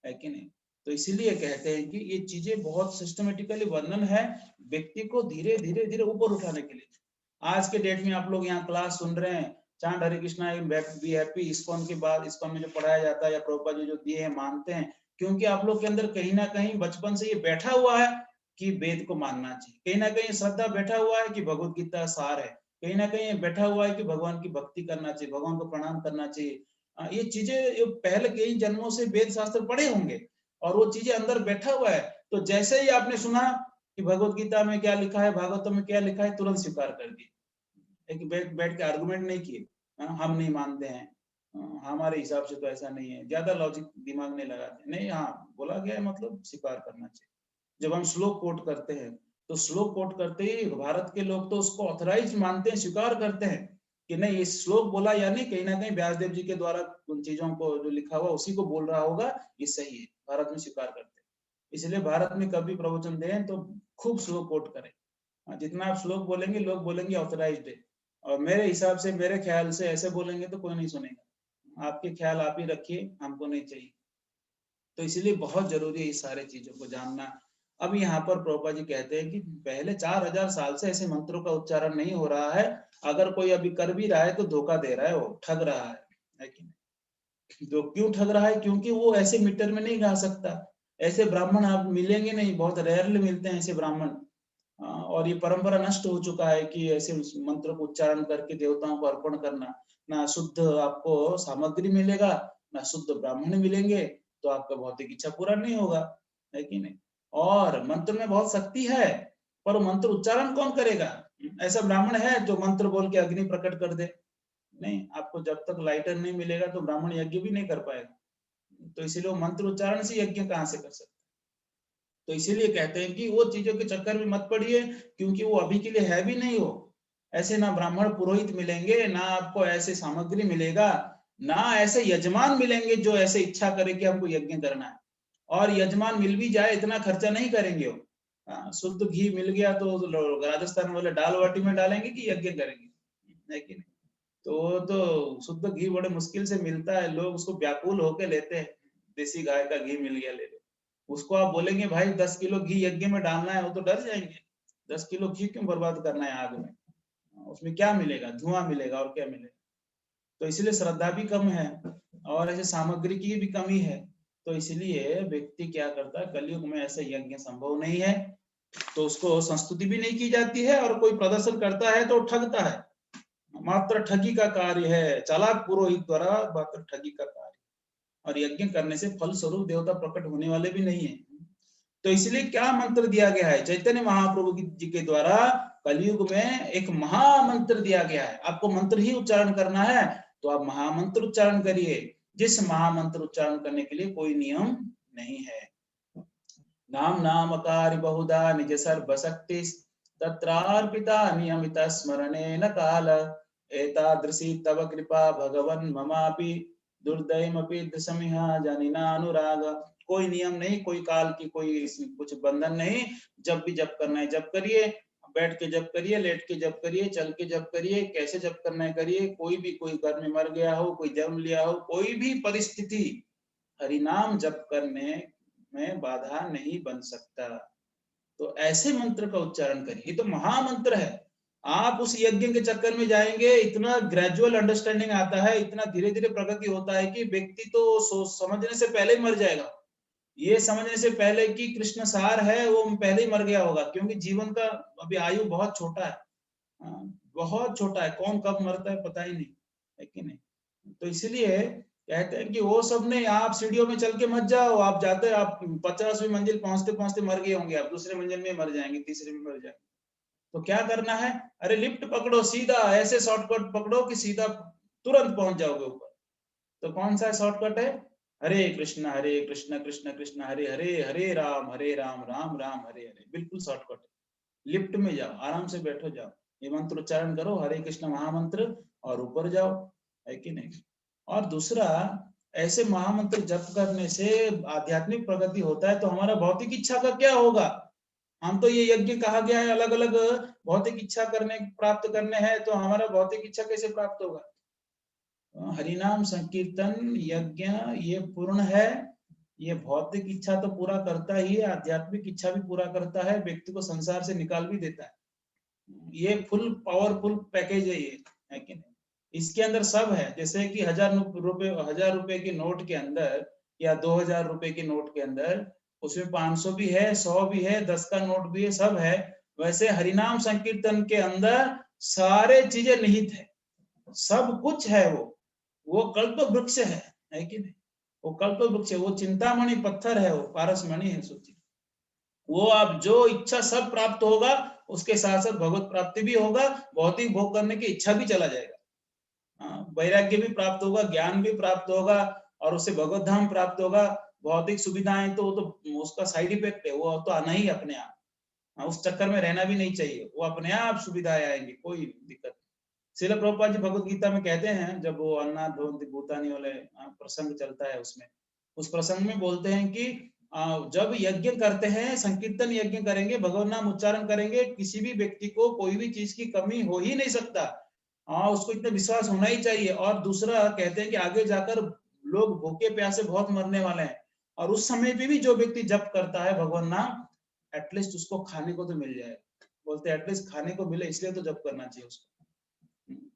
है कि नहीं? तो इसीलिए कहते हैं कि ये चीजें बहुत सिस्टमेटिकली वर्णन है व्यक्ति को धीरे धीरे धीरे ऊपर उठाने के लिए। आज के डेट में आप लोग यहाँ क्लास सुन रहे हैं, चांद हरे कृष्णा बी हैप्पी, इस्कॉन के बाद इस्कॉन में जो पढ़ाया जाता है या प्रभुपाद जी जो दिए हैं मानते हैं, क्योंकि आप लोग के अंदर कहीं ना कहीं बचपन से ये बैठा हुआ है कि वेद को मानना चाहिए, कहीं ना कहीं श्रद्धा बैठा हुआ है कि भगवत गीता सार है, कहीं ना कहीं बैठा हुआ है कि भगवान की भक्ति करना चाहिए, भगवान को प्रणाम करना चाहिए। ये चीजें पहले कई जन्मों से वेद शास्त्र पढ़े होंगे और वो चीजें अंदर बैठा हुआ है, तो जैसे ही आपने सुना कि भगवत गीता में क्या लिखा है, भागवत में क्या लिखा है, तुरंत स्वीकार कर दिए। एक बैठ के आर्गुमेंट नहीं किए, हम नहीं मानते हैं, हमारे हिसाब से तो ऐसा नहीं है, ज्यादा लॉजिक दिमाग नहीं लगाते, नहीं, हाँ बोला गया है मतलब स्वीकार करना चाहिए। जब हम श्लोक कोट करते हैं, तो श्लोक कोट करते ही भारत के लोग तो उसको ऑथराइज मानते हैं, स्वीकार करते हैं कि नहीं, ये श्लोक बोला यानी कहीं ना कहीं व्यासदेव जी के द्वारा उन चीजों को जो लिखा हुआ उसी को बोल रहा होगा, ये सही है, भारत में स्वीकार करते हैं। इसलिए भारत में कभी प्रवचन दें तो खूब श्लोक कोट करें, जितना आप श्लोक बोलेंगे लोग बोलेंगे ऑथराइज्ड है, और मेरे हिसाब से, मेरे ख्याल से ऐसे बोलेंगे तो कोई नहीं सुनेगा। आपके ख्याल आप ही रखिए, हमको नहीं चाहिए। तो इसलिए बहुत जरूरी है इस सारे चीजों को जानना। अब यहाँ पर प्रभुपाद जी कहते हैं कि पहले 4000 साल से ऐसे मंत्रों का उच्चारण नहीं हो रहा है, अगर कोई अभी कर भी रहा है तो धोखा दे रहा है, वो ठग रहा है कि नहीं? तो क्यों ठग रहा है? क्योंकि वो ऐसे मीटर में नहीं गा सकता, ऐसे ब्राह्मण आप मिलेंगे नहीं, बहुत रेयरली मिलते हैं ऐसे ब्राह्मण। और ये परंपरा नष्ट हो चुका है कि ऐसे मंत्र को उच्चारण करके देवताओं को अर्पण करना, ना शुद्ध आपको सामग्री मिलेगा, ना शुद्ध ब्राह्मण मिलेंगे, तो आपका भौतिक इच्छा पूरा नहीं होगा, है कि नहीं? और मंत्र में बहुत शक्ति है, पर मंत्र उच्चारण कौन करेगा? ऐसा ब्राह्मण है जो मंत्र बोल के अग्नि प्रकट कर दे? नहीं, आपको जब तक लाइटर नहीं मिलेगा तो ब्राह्मण यज्ञ भी नहीं कर पाएगा। तो इसीलिए वो मंत्र उच्चारण से यज्ञ कहाँ से कर सकते। तो इसीलिए कहते हैं कि वो चीजों के चक्कर में मत पड़िए, क्योंकि वो अभी के लिए है भी नहीं। हो ऐसे ना ब्राह्मण पुरोहित मिलेंगे, ना आपको ऐसे सामग्री मिलेगा, ना ऐसे यजमान मिलेंगे जो ऐसे इच्छा करे कि हमको यज्ञ करना है। और यजमान मिल भी जाए इतना खर्चा नहीं करेंगे वो। शुद्ध घी मिल गया तो राजस्थान वाले दाल बाटी में डालेंगे कि यज्ञ करेंगे, है कि नहीं। तो शुद्ध घी बड़े मुश्किल से मिलता है, लोग उसको व्याकुल होके लेते हैं। देसी गाय का घी मिल गया, ले लो। उसको आप बोलेंगे भाई 10 किलो घी यज्ञ में डालना है, वो तो डर जाएंगे। 10 किलो घी क्यों बर्बाद करना है आग में, उसमें क्या मिलेगा, धुआं मिलेगा और क्या मिलेगा। तो इसलिए श्रद्धा भी कम है और ऐसे सामग्री की भी कमी है। तो इसलिए व्यक्ति क्या करता है, कलयुग में ऐसा यज्ञ संभव नहीं है, तो उसको संस्तुति भी नहीं की जाती है, और कोई प्रदर्शन करता है तो ठगता है, मात्र ठगी का कार्य है, चालाक पुरोहित द्वारा मात्र ठगी का कार्य। और यज्ञ करने से फल स्वरूप देवता प्रकट होने वाले भी नहीं है। तो इसलिए क्या मंत्र दिया गया है चैतन्य महाप्रभु जी के द्वारा, कलयुग में एक महामंत्र दिया गया है। आपको मंत्र ही उच्चारण करना है तो आप महामंत्र उच्चारण करिए, जिस महामंत्र उच्चारण करने के लिए कोई नियम नहीं है। नाम नामकारी बहुधा निज सर्वशक्ति तत्रार्पिता नियमित स्मरणेन काल एतादृशी तव कृपा भगवन् ममापि दुर्दयमपि दशमिहा जनिनानुराग। कोई नियम नहीं, कोई काल की कोई कुछ बंधन नहीं, जब भी जप करना है जप करिए, बैठ के जप करिए, लेट के जप करिए, चल के जप करिए, कैसे जप करना है करिए। कोई घर में मर गया हो, कोई जन्म लिया हो, कोई भी परिस्थिति हरिनाम जप करने में बाधा नहीं बन सकता। तो ऐसे मंत्र का उच्चारण करिए, ये तो महामंत्र है। आप उस यज्ञ के चक्कर में जाएंगे, इतना ग्रेजुअल अंडरस्टैंडिंग आता है, इतना धीरे धीरे प्रगति होता है कि व्यक्ति तो समझने से पहले ही मर जाएगा। ये समझने से पहले कि कृष्ण सार है वो पहले ही मर गया होगा, क्योंकि जीवन का अभी आयु बहुत छोटा है। बहुत छोटा है, कौन कब मरता है पता ही नहीं, है कि नहीं। तो इसलिए कहते हैं कि वो सब नहीं, आप सीढ़ियों में चल के मत जाओ, आप जाते आप 50वीं मंजिल पहुंचते पहुंचते मर गए होंगे, आप दूसरे मंजिल में मर जाएंगे, तीसरे में मर जाएंगे। तो क्या करना है, अरे लिफ्ट पकड़ो, सीधा ऐसे शॉर्टकट पकड़ो कि सीधा तुरंत पहुंच जाओगे ऊपर। तो कौन सा शॉर्टकट है, हरे कृष्ण कृष्ण कृष्ण हरे हरे, हरे राम राम राम हरे हरे, बिल्कुल शॉर्टकट है। लिफ्ट में जाओ, आराम से बैठो, जाओ, ये मंत्र उच्चारण करो, हरे कृष्ण महामंत्र, और ऊपर जाओ, है कि नहीं। और दूसरा, ऐसे महामंत्र जप करने से आध्यात्मिक प्रगति होता है, तो हमारा भौतिक इच्छा का क्या होगा। हम तो ये यज्ञ कहा गया है अलग अलग भौतिक इच्छा करने प्राप्त करने हैं, तो हमारा भौतिक इच्छा कैसे प्राप्त होगा। हरिनाम संकीर्तन यज्ञ ये पूर्ण है, ये भौतिक इच्छा तो पूरा करता ही है, आध्यात्मिक इच्छा भी पूरा करता है, व्यक्ति को संसार से निकाल भी देता है। ये फुल पावरफुल पैकेज है कि नहीं। इसके अंदर सब है, जैसे कि 1000 रुपए के नोट के अंदर या 2000 रुपए के नोट के अंदर, उसमें 500 भी है, 100 भी है, 10 का नोट भी है, सब है। वैसे हरिनाम संकीर्तन के अंदर सारे चीजें निहित है, सब कुछ है। वो कल्प वृक्ष है कि नहीं। वो कल्प वृक्ष है, वो चिंतामणि पत्थर है, वो पारसमणि है सोचिए। वो आप जो इच्छा सब प्राप्त होगा, उसके साथ साथ भगवत प्राप्ति भी होगा, भौतिक भोग करने की इच्छा भी चला जाएगा, वैराग्य भी प्राप्त होगा, ज्ञान भी प्राप्त होगा, और उससे भगवत धाम प्राप्त होगा। भौतिक सुविधाएं तो उसका साइड इफेक्ट है, वो तो आना ही अपने आप। उस चक्कर में रहना भी नहीं चाहिए, वो अपने आप सुविधाएं आएंगी, कोई दिक्कत नहीं। श्रील प्रभुपाद जी भगवत गीता में कहते हैं, जब वो अन्नाथ भवन्ति भूतानि वाले प्रसंग चलता है, उसमें उस प्रसंग में बोलते हैं कि जब यज्ञ करते हैं, संकीर्तन यज्ञ करेंगे, भगवान नाम उच्चारण करेंगे, किसी भी व्यक्ति को कोई भी चीज की कमी हो ही नहीं सकता। उसको इतना विश्वास होना ही चाहिए। और दूसरा कहते हैं कि आगे जाकर लोग भूखे प्यासे बहुत मरने वाले हैं, और उस समय पे भी जो व्यक्ति जप करता है भगवान नाम, एटलीस्ट उसको खाने को तो मिल जाएगा। बोलते हैं एटलीस्ट खाने को मिले, इसलिए तो जप करना चाहिए उसको,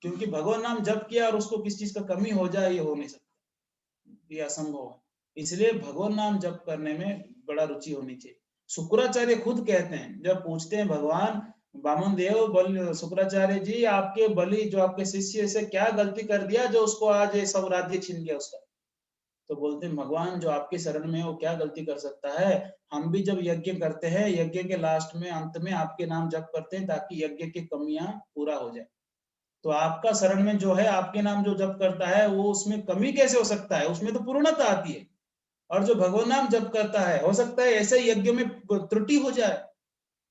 क्योंकि भगवान नाम जप किया और उसको किस चीज का कमी हो जाए, ये हो नहीं सकता, ये असंभव है। इसलिए भगवान नाम जप करने में बड़ा रुचि होनी चाहिए। शुक्राचार्य खुद कहते हैं, जब पूछते हैं भगवान बामन देव, बल शुक्राचार्य जी, आपके बलि जो आपके शिष्य से क्या गलती कर दिया जो उसको आज ये सब राज्य छीन गया उसका। तो बोलते हैं भगवान जो आपके शरण में है वो क्या गलती कर सकता है। हम भी जब यज्ञ करते हैं, यज्ञ के लास्ट में अंत में आपके नाम जप करते हैं, ताकि यज्ञ की कमियां पूरा हो जाए। तो आपका शरण में जो है, आपके नाम जो जप करता है, वो उसमें कमी कैसे हो सकता है? उसमें तो पूर्णता आती है। और जो भगवान नाम जप करता है, हो सकता है ऐसे यज्ञ में त्रुटि हो जाए।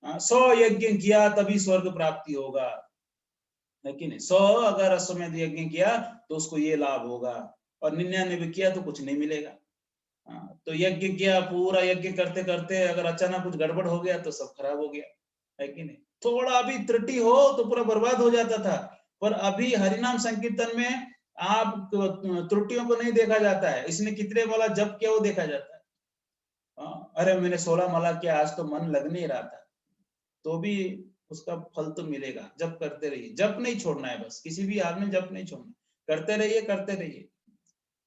100 यज्ञ किया तभी स्वर्ग प्राप्ति होगा, है कि नहीं? 100 अगर अश्वमेध यज्ञ किया तो उसको ये लाभ होगा, और 99 किया तो कुछ नहीं मिलेगा। तो यज्ञ किया, पूरा यज्ञ करते करते अगर अचानक कुछ गड़बड़ हो गया तो सब खराब हो गया, है कि नहीं? थोड़ा भी त्रुटि हो तो पूरा बर्बाद हो जाता था। पर अभी हरिनाम संकीर्तन में आप त्रुटियों को नहीं देखा जाता है। इसने कितने माला जप किया वो देखा जाता है। अरे मैंने 16 माला किया, आज तो मन लग नहीं रहा था, तो भी उसका फल तो मिलेगा। जप करते रहिए, जप नहीं छोड़ना है, बस किसी भी हाल में जप नहीं छोड़ना, करते रहिए करते रहिए,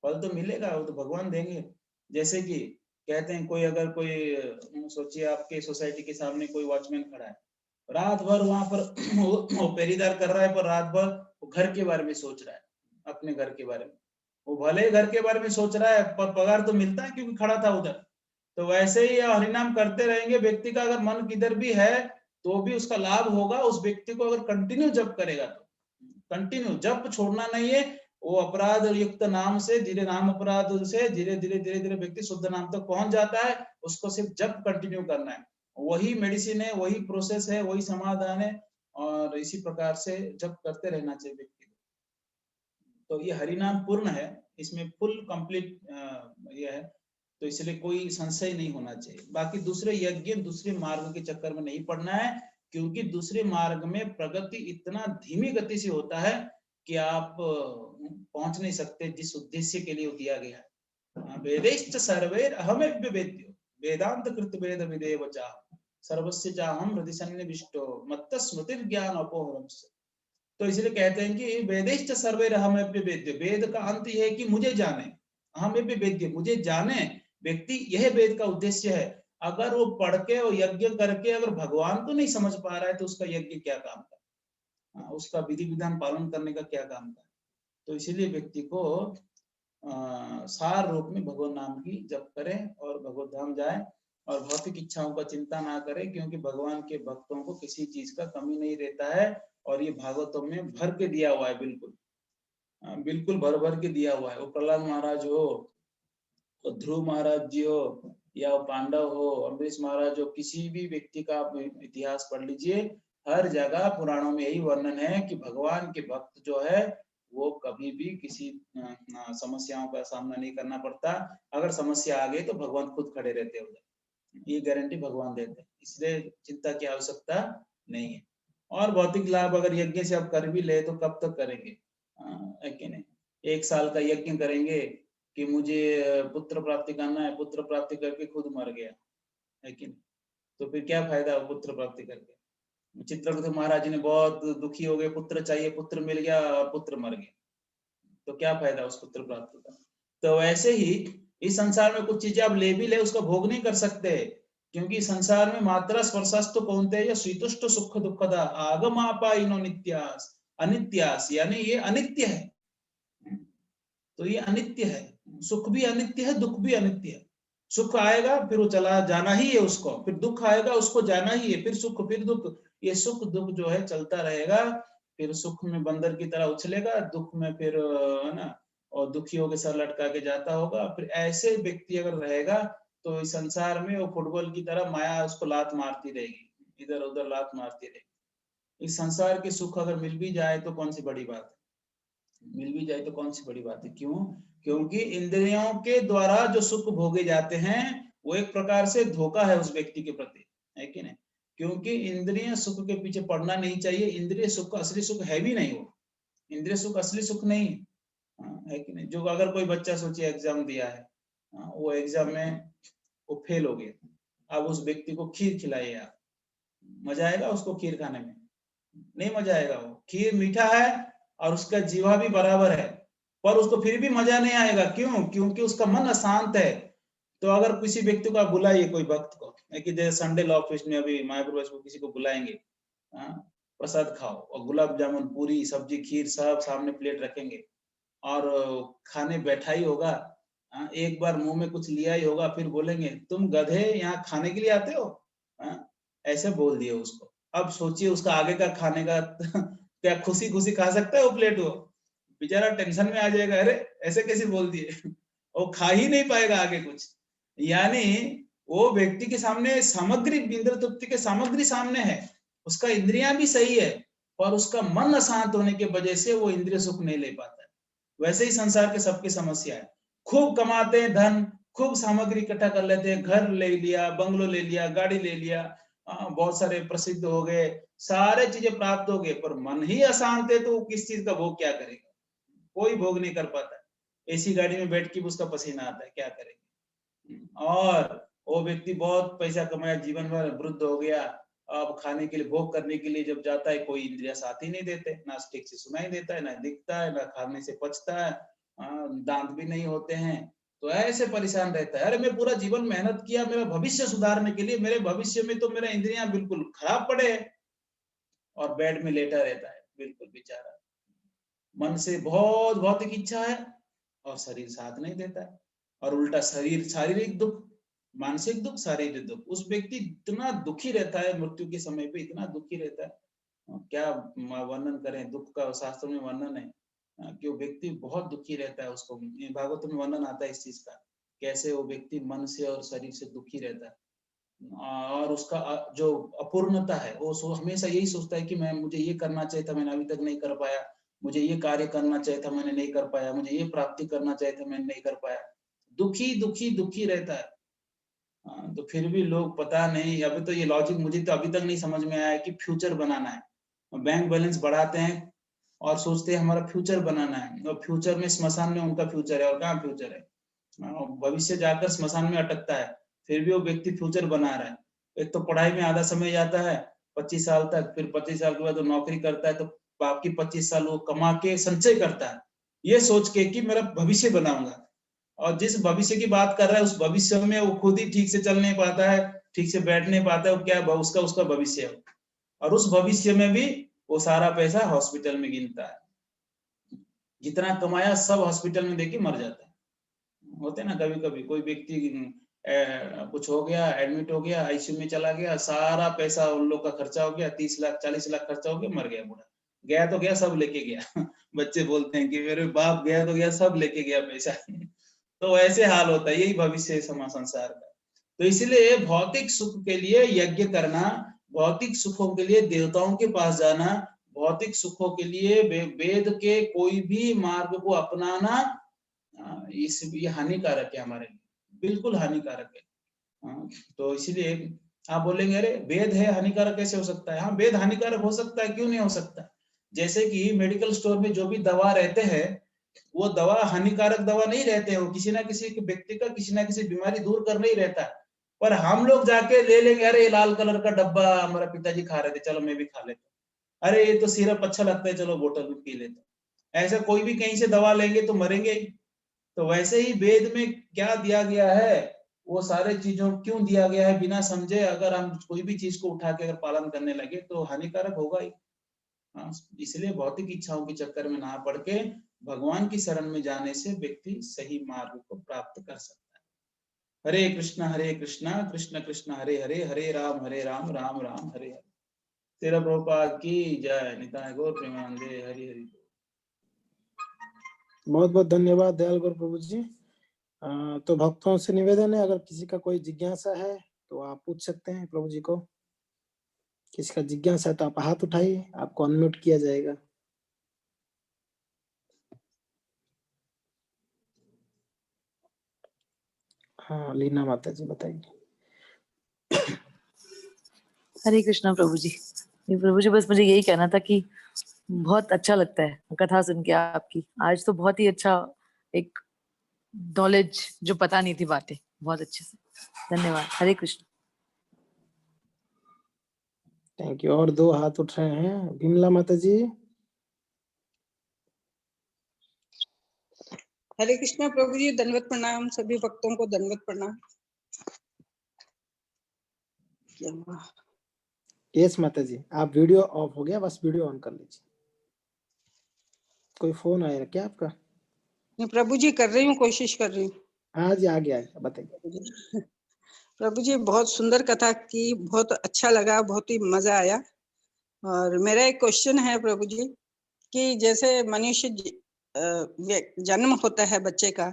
फल तो मिलेगा, वो तो भगवान देंगे। जैसे कि कहते हैं, कोई अगर कोई सोचिए आपके सोसाइटी के सामने कोई वॉचमैन खड़ा है, रात भर वहां पर वो पेरीदार कर रहा है, पर रात भर वो घर के बारे में सोच रहा है, अपने घर के बारे में। वो भले ही घर के बारे में सोच रहा है, पर पगार तो मिलता है क्योंकि खड़ा था उधर। तो वैसे ही हरिनाम करते रहेंगे, व्यक्ति का अगर मन किधर भी है तो भी उसका लाभ होगा। उस व्यक्ति को अगर कंटिन्यू जप करेगा तो, कंटिन्यू जप छोड़ना नहीं है। वो अपराध युक्त नाम से, धीरे नाम अपराध से धीरे धीरे धीरे धीरे व्यक्ति शुद्ध नाम तक पहुंच जाता है। उसको सिर्फ जप कंटिन्यू करना है, वही मेडिसिन है, वही प्रोसेस है, वही समाधान है। और इसी प्रकार से जप करते रहना चाहिए व्यक्ति को। तो ये हरिनाम पूर्ण है, इसमें फुल कंप्लीट ये है, तो इसलिए कोई संशय नहीं होना चाहिए। बाकी दूसरे यज्ञ, दूसरे मार्ग के चक्कर में नहीं पड़ना है, क्योंकि दूसरे मार्ग में प्रगति इतना धीमी गति से होता है कि आप पहुंच नहीं सकते जिस उद्देश्य के लिए वो दिया गया है। वेदैश्च सर्वैर अहमेव वेद्यो वेदांत कृत वेद विदेव चाह सर्वस्य चाहम हृदि सन्निविष्टो मत्त स्मृतिर्ज्ञान अपोहरम। तो इसलिए कहते हैं कि वेदैश्च सर्वैर अहमेव वेद्यो, वेद का अंत यह है कि मुझे जाने, अहमेव वेद्यो मुझे जाने व्यक्ति, यह वेद का उद्देश्य है। अगर वो पढ़ के और यज्ञ करके अगर भगवान को नहीं समझ पा रहा है तो उसका यज्ञ क्या काम का, उसका विधि विधान पालन करने का क्या काम का। तो इसीलिए व्यक्ति को सार रूप में भगवान नाम की जप करें और भगवत धाम जाए, और भौतिक इच्छाओं का चिंता ना करें, क्योंकि भगवान के भक्तों को किसी चीज का कमी नहीं रहता है। और ये भागवतों में भर के दिया हुआ है, बिल्कुल बिल्कुल भर भर के दिया हुआ है। वो प्रहलाद महाराज हो, तो ध्रुव महाराज जी हो, या पांडव हो, अम्बरीश महाराज हो, किसी भी व्यक्ति का आप इतिहास पढ़ लीजिए, हर जगह पुराणों में यही वर्णन है कि भगवान के भक्त जो है वो कभी भी किसी समस्याओं का सामना नहीं करना पड़ता। अगर समस्या आ गई तो भगवान खुद खड़े रहते हैं उधर, ये गारंटी भगवान देते हैं, इसलिए चिंता की आवश्यकता नहीं है। और भौतिक लाभ अगर यज्ञ से आप कर भी ले तो कब तक करेंगे, है कि नहीं? 1 साल का यज्ञ करेंगे कि मुझे पुत्र प्राप्ति करना है, पुत्र प्राप्ति करके खुद मर गया, है कि नहीं? तो फिर क्या फायदा हो पुत्र प्राप्ति करके? चित्रगुप्त महाराज जी ने बहुत दुखी हो गए, पुत्र चाहिए, पुत्र मिल गया और पुत्र मर गया, तो क्या फायदा उस पुत्र प्राप्ति का? तो वैसे ही इस संसार में कुछ चीजें आप ले भी ले, उसका भोग नहीं कर सकते, क्योंकि संसार में मात्रा स्पर्शस्तु कौन्तेय शीतुष्ट सुख दुखदा आगमापाइनो नित्यास अनित्यास, यानी ये अनित्य है। तो ये अनित्य है, सुख भी अनित्य है, दुख भी अनित्य है। सुख आएगा फिर वो चला जाना ही है उसको, फिर दुख आएगा उसको जाना ही है, फिर सुख फिर दुख, ये सुख दुख जो है चलता रहेगा। फिर सुख में बंदर की तरह उछलेगा, दुख में फिर है ना, और दुखियों के सर लटका के जाता होगा। फिर ऐसे व्यक्ति अगर रहेगा तो इस संसार में वो फुटबॉल की तरह माया उसको लात मारती रहेगी, इधर उधर लात मारती रहेगी। इस संसार के सुख अगर मिल भी जाए तो कौन सी बड़ी बात है, मिल भी जाए तो कौन सी बड़ी बात है। क्यों? क्योंकि इंद्रियों के द्वारा जो सुख भोगे जाते हैं वो एक प्रकार से धोखा है उस व्यक्ति के प्रति, है कि नहीं? क्योंकि इंद्रिय सुख के पीछे पड़ना नहीं चाहिए। इंद्रिय सुख असली सुख है भी नहीं, वो इंद्रिय सुख असली सुख नहीं है कि नहीं? जो अगर कोई बच्चा सोचिए एग्जाम दिया है, वो एग्जाम में वो फेल हो गया, अब उस व्यक्ति को खीर खिलाइए आप, मजा आएगा उसको खीर खाने में? नहीं मजा आएगा। वो खीर मीठा है और उसका जीवा भी बराबर है, पर उसको फिर भी मजा नहीं आएगा। क्यों? क्योंकि उसका मन अशांत है। तो अगर किसी व्यक्ति को आप बुलाइए, कोई भक्त को, कि जैसे संडे लॉ ऑफिस में अभी महाप्रवेश को किसी को बुलाएंगे, प्रसाद खाओ, और गुलाब जामुन पूरी सब्जी खीर सब सामने प्लेट रखेंगे, और खाने बैठा ही होगा, एक बार मुंह में कुछ लिया ही होगा, फिर बोलेंगे तुम गधे यहाँ खाने के लिए आते हो, ऐसे बोल दिए उसको। अब सोचिए उसका आगे का खाने का क्या खुशी खुशी खा सकता है वो प्लेट? वो बेचारा टेंशन में आ जाएगा, अरे ऐसे कैसे बोल दिए वो खा ही नहीं पाएगा आगे कुछ। यानी वो व्यक्ति के सामने सामग्री, इंद्र तृप्ति के सामग्री सामने है, उसका इंद्रियां भी सही है, पर उसका मन अशांत होने की वजह से वो इंद्रिय सुख नहीं ले पाता है। वैसे ही संसार के सबकी समस्या है। खूब कमाते हैं धन, खूब सामग्री इकट्ठा कर लेते हैं, घर ले लिया, बंगलो ले लिया, गाड़ी ले लिया, बहुत सारे प्रसिद्ध हो गए, सारे चीजें प्राप्त हो गए, पर मन ही अशांत है तो वो किस चीज का भोग क्या करेगा? कोई भोग नहीं कर पाता। एसी गाड़ी में बैठ के उसका पसीना आता है, क्या करेंगे? और वो व्यक्ति बहुत पैसा कमाया, जीवन भर वृद्ध हो गया, अब खाने के लिए, भोग करने के लिए जब जाता है, कोई इंद्रिया साथ ही नहीं देते, ना ठीक से सुनाई देता है, ना दिखता है, ना खाने से पचता है, दांत भी नहीं होते हैं, तो ऐसे परेशान रहता है। अरे मैं पूरा जीवन मेहनत किया मेरा भविष्य सुधारने के लिए, मेरे भविष्य में तो मेरा इंद्रियां बिल्कुल खराब पड़े है, और बेड में लेटा रहता है बिल्कुल बेचारा। मन से बहुत भौतिक इच्छा है और शरीर साथ नहीं देता है, और उल्टा शरीर, शारीरिक दुख, मानसिक दुख, शारीरिक दुख, उस व्यक्ति इतना दुखी रहता है, मृत्यु के समय पे इतना दुखी रहता है, क्या वर्णन करें दुख का। शास्त्र में वर्णन है कि वो व्यक्ति बहुत दुखी रहता है, उसको भागवत में वर्णन आता है इस चीज का, कैसे वो व्यक्ति मन से और शरीर से दुखी रहता है, और उसका जो अपूर्णता है, वो हमेशा यही सोचता है कि मैं, मुझे ये करना चाहिए था, मैंने अभी तक नहीं कर पाया, मुझे ये कार्य करना चाहिए था, मैंने नहीं कर पाया, मुझे ये प्राप्ति करना चाहिए था, मैंने नहीं कर पाया, दुखी दुखी दुखी रहता है। तो फिर भी लोग, पता नहीं, अभी तो ये लॉजिक मुझे तो अभी तक नहीं समझ में आया कि फ्यूचर बनाना है, बैंक बैलेंस बढ़ाते हैं और सोचते हैं हमारा फ्यूचर बनाना है, और फ्यूचर में स्मशान में उनका फ्यूचर है, और कहाँ फ्यूचर है? भविष्य जाकर स्मशान में अटकता है, फिर भी वो व्यक्ति फ्यूचर बना रहा है। एक तो पढ़ाई में आधा समय जाता है 25 साल तक, फिर 25 साल के बाद वो नौकरी करता है, तो बाकी 25 साल वो कमा के संचय करता है, ये सोच के कि मेरा भविष्य बनाऊंगा, और जिस भविष्य की बात कर रहा है उस भविष्य में वो खुद ही ठीक से चल नहीं पाता है, ठीक से बैठ नहीं पाता है, वो क्या उसका उसका भविष्य है, और उस भविष्य में भी वो सारा पैसा हॉस्पिटल में गिनता है, जितना कमाया सब हॉस्पिटल में देके मर जाता है। होते ना कभी कभी, कोई व्यक्ति कुछ हो गया, एडमिट हो गया, आईसीयू में चला गया, सारा पैसा उन लोग का खर्चा हो गया, 30 लाख 40 लाख खर्चा हो गया, मर गया बूढ़ा, गया तो गया, सब लेके गया बच्चे बोलते हैं कि मेरे बाप गया तो गया, सब लेके गया पैसा तो ऐसे हाल होता है, यही भविष्य है संसार का। तो इसलिए भौतिक सुख के लिए यज्ञ करना, भौतिक सुखों के लिए देवताओं के पास जाना, भौतिक सुखों के लिए वेद के कोई भी मार्ग को अपनाना, ये हानिकारक है हमारे लिए, बिल्कुल हानिकारक है। तो इसीलिए आप बोलेंगे अरे वेद है, हानिकारक कैसे हो सकता है? हाँ, वेद हानिकारक हो सकता है, क्यों नहीं हो सकता? जैसे कि मेडिकल स्टोर में जो भी दवा रहते हैं, वो दवा हानिकारक दवा नहीं रहते हैं, वो किसी ना किसी व्यक्ति का किसी ना किसी बीमारी दूर करने ही रहता है, पर हम लोग जाके ले लेंगे, अरे लाल कलर का डब्बा हमारा पिताजी खा रहे थे, चलो मैं भी खा लेता, अरे ये तो सिरप अच्छा लगता है, चलो बोतल में पी लेता। ऐसा कोई भी कहीं से दवा लेंगे तो मरेंगे ही। तो वैसे ही वेद में क्या दिया गया है, वो सारे चीजों क्यों दिया गया है बिना समझे अगर हम कोई भी चीज को उठा के अगर पालन करने लगे तो हानिकारक होगा ही। इसलिए भौतिक इच्छाओं के चक्कर में ना पड़ के भगवान की शरण में जाने से व्यक्ति सही मार्ग को प्राप्त कर सकता है। हरे कृष्णा कृष्ण कृष्ण हरे हरे, हरे राम राम राम हरे हरे। तेरा प्रभुपाद की जय। निताय गौर प्रेमानंदे। हरि हरि। बहुत बहुत धन्यवाद दयाल गुरु प्रभु जी। तो भक्तों से निवेदन है, अगर किसी का कोई जिज्ञासा है तो आप पूछ सकते हैं प्रभु जी को। किसी का जिज्ञासा है तो आप हाथ उठाइए, आपको अनम्यूट किया जाएगा। हाँ, लीना माता जी बताइए। हरे कृष्णा प्रभु जी। प्रभु जी, बस मुझे यही कहना था कि बहुत अच्छा लगता है कथा सुन के आपकी। आज तो बहुत ही अच्छा एक नॉलेज जो पता नहीं थी बातें, बहुत अच्छे से। धन्यवाद। हरे कृष्ण। Thank you. और 2 हाथ उठ रहे हैं, विमला माता जी। हरे कृष्णा प्रभु जी, दंडवत प्रणाम। सभी भक्तों को दंडवत प्रणाम। यस माता जी, आप वीडियो ऑफ हो गया, बस वीडियो ऑन कर लीजिए। कोई फोन आया क्या आपका? मैं प्रभु जी कर रही हूँ, कोशिश कर रही हूँ। हाँ जी, आ गया, बताइए। प्रभु जी बहुत सुंदर कथा की, बहुत अच्छा लगा, बहुत ही मजा आया। और मेरा एक क्वेश्चन है प्रभु जी कि जैसे मनुष्य जन्म होता है बच्चे का,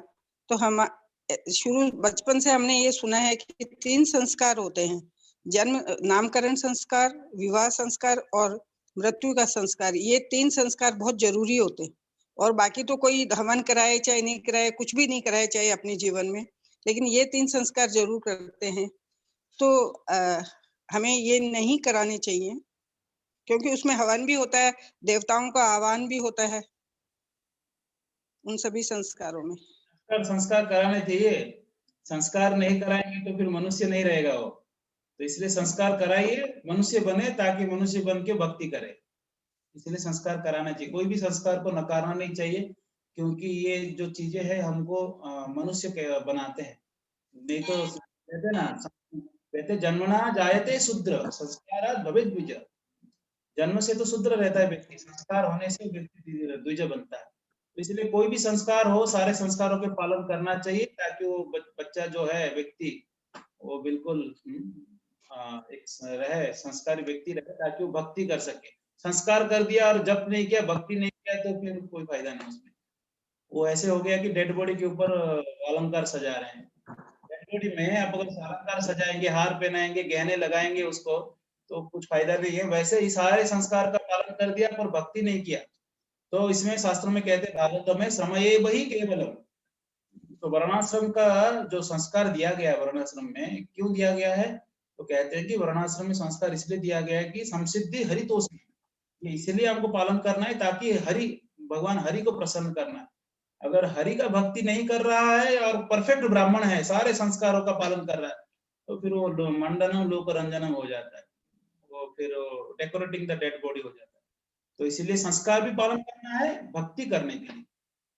तो हम शुरू बचपन से हमने ये सुना है कि 3 संस्कार होते हैं, जन्म, नामकरण संस्कार, विवाह संस्कार और मृत्यु का संस्कार। ये 3 संस्कार बहुत जरूरी होते हैं, और बाकी तो कोई हवन कराए चाहे नहीं कराए, कुछ भी नहीं कराए चाहे अपने जीवन में, लेकिन ये 3 संस्कार जरूर करते हैं। तो हमें ये नहीं कराने चाहिए, क्योंकि उसमें हवन भी होता है, देवताओं का आह्वान भी होता है उन सभी संस्कारों में। संस्कार कराने चाहिए। संस्कार नहीं कराएंगे तो फिर मनुष्य नहीं रहेगा वो। तो इसलिए संस्कार कराइए, मनुष्य बने, ताकि मनुष्य बन के भक्ति करे। इसलिए संस्कार कराना चाहिए। कोई भी संस्कार को नकारना नहीं चाहिए, क्योंकि ये जो चीजें हैं हमको मनुष्य के बनाते हैं। नहीं तो कहते ना, कहते जन्मना जायते शूद्र संस्कारात् भवेत् द्विज। जन्म से तो शूद्र रहता है व्यक्ति, संस्कार होने से व्यक्ति द्विज बनता है। तो इसलिए कोई भी संस्कार हो, सारे संस्कारों के पालन करना चाहिए, ताकि वो बच्चा जो है व्यक्ति वो बिल्कुल एक रहे, संस्कारी व्यक्ति रहे, ताकि वो भक्ति कर सके। संस्कार कर दिया और जप नहीं किया, भक्ति नहीं किया, तो फिर कोई फायदा नहीं उसमें। वो ऐसे हो गया कि डेड बॉडी के ऊपर अलंकार सजा रहे हैं। डेड बॉडी में आप अगर अलंकार सजाएंगे, हार पहनाएंगे, गहने लगाएंगे उसको, तो कुछ फायदा नहीं है। वैसे ही सारे संस्कार का पालन कर दिया पर भक्ति नहीं किया, तो इसमें शास्त्रों में कहते हैं भागवत में श्रमयेव हि केवलम। तो वर्णाश्रम का जो संस्कार दिया गया है, वर्णाश्रम में क्यों दिया गया है? तो कहते हैं कि वर्णाश्रम में संस्कार इसलिए दिया गया है कि संसिद्धि हरितोषी, इसलिए हमको पालन करना है, ताकि हरि, भगवान हरि को प्रसन्न करना है। अगर हरि का भक्ति नहीं कर रहा है और परफेक्ट ब्राह्मण है, सारे संस्कारों का पालन कर रहा है, तो फिर वो मंडनम लोक रंजनम हो जाता है, वो फिर डेकोरेटिंग द डेड बॉडी हो जाता है। तो इसीलिए संस्कार भी पालन करना है भक्ति करने के लिए।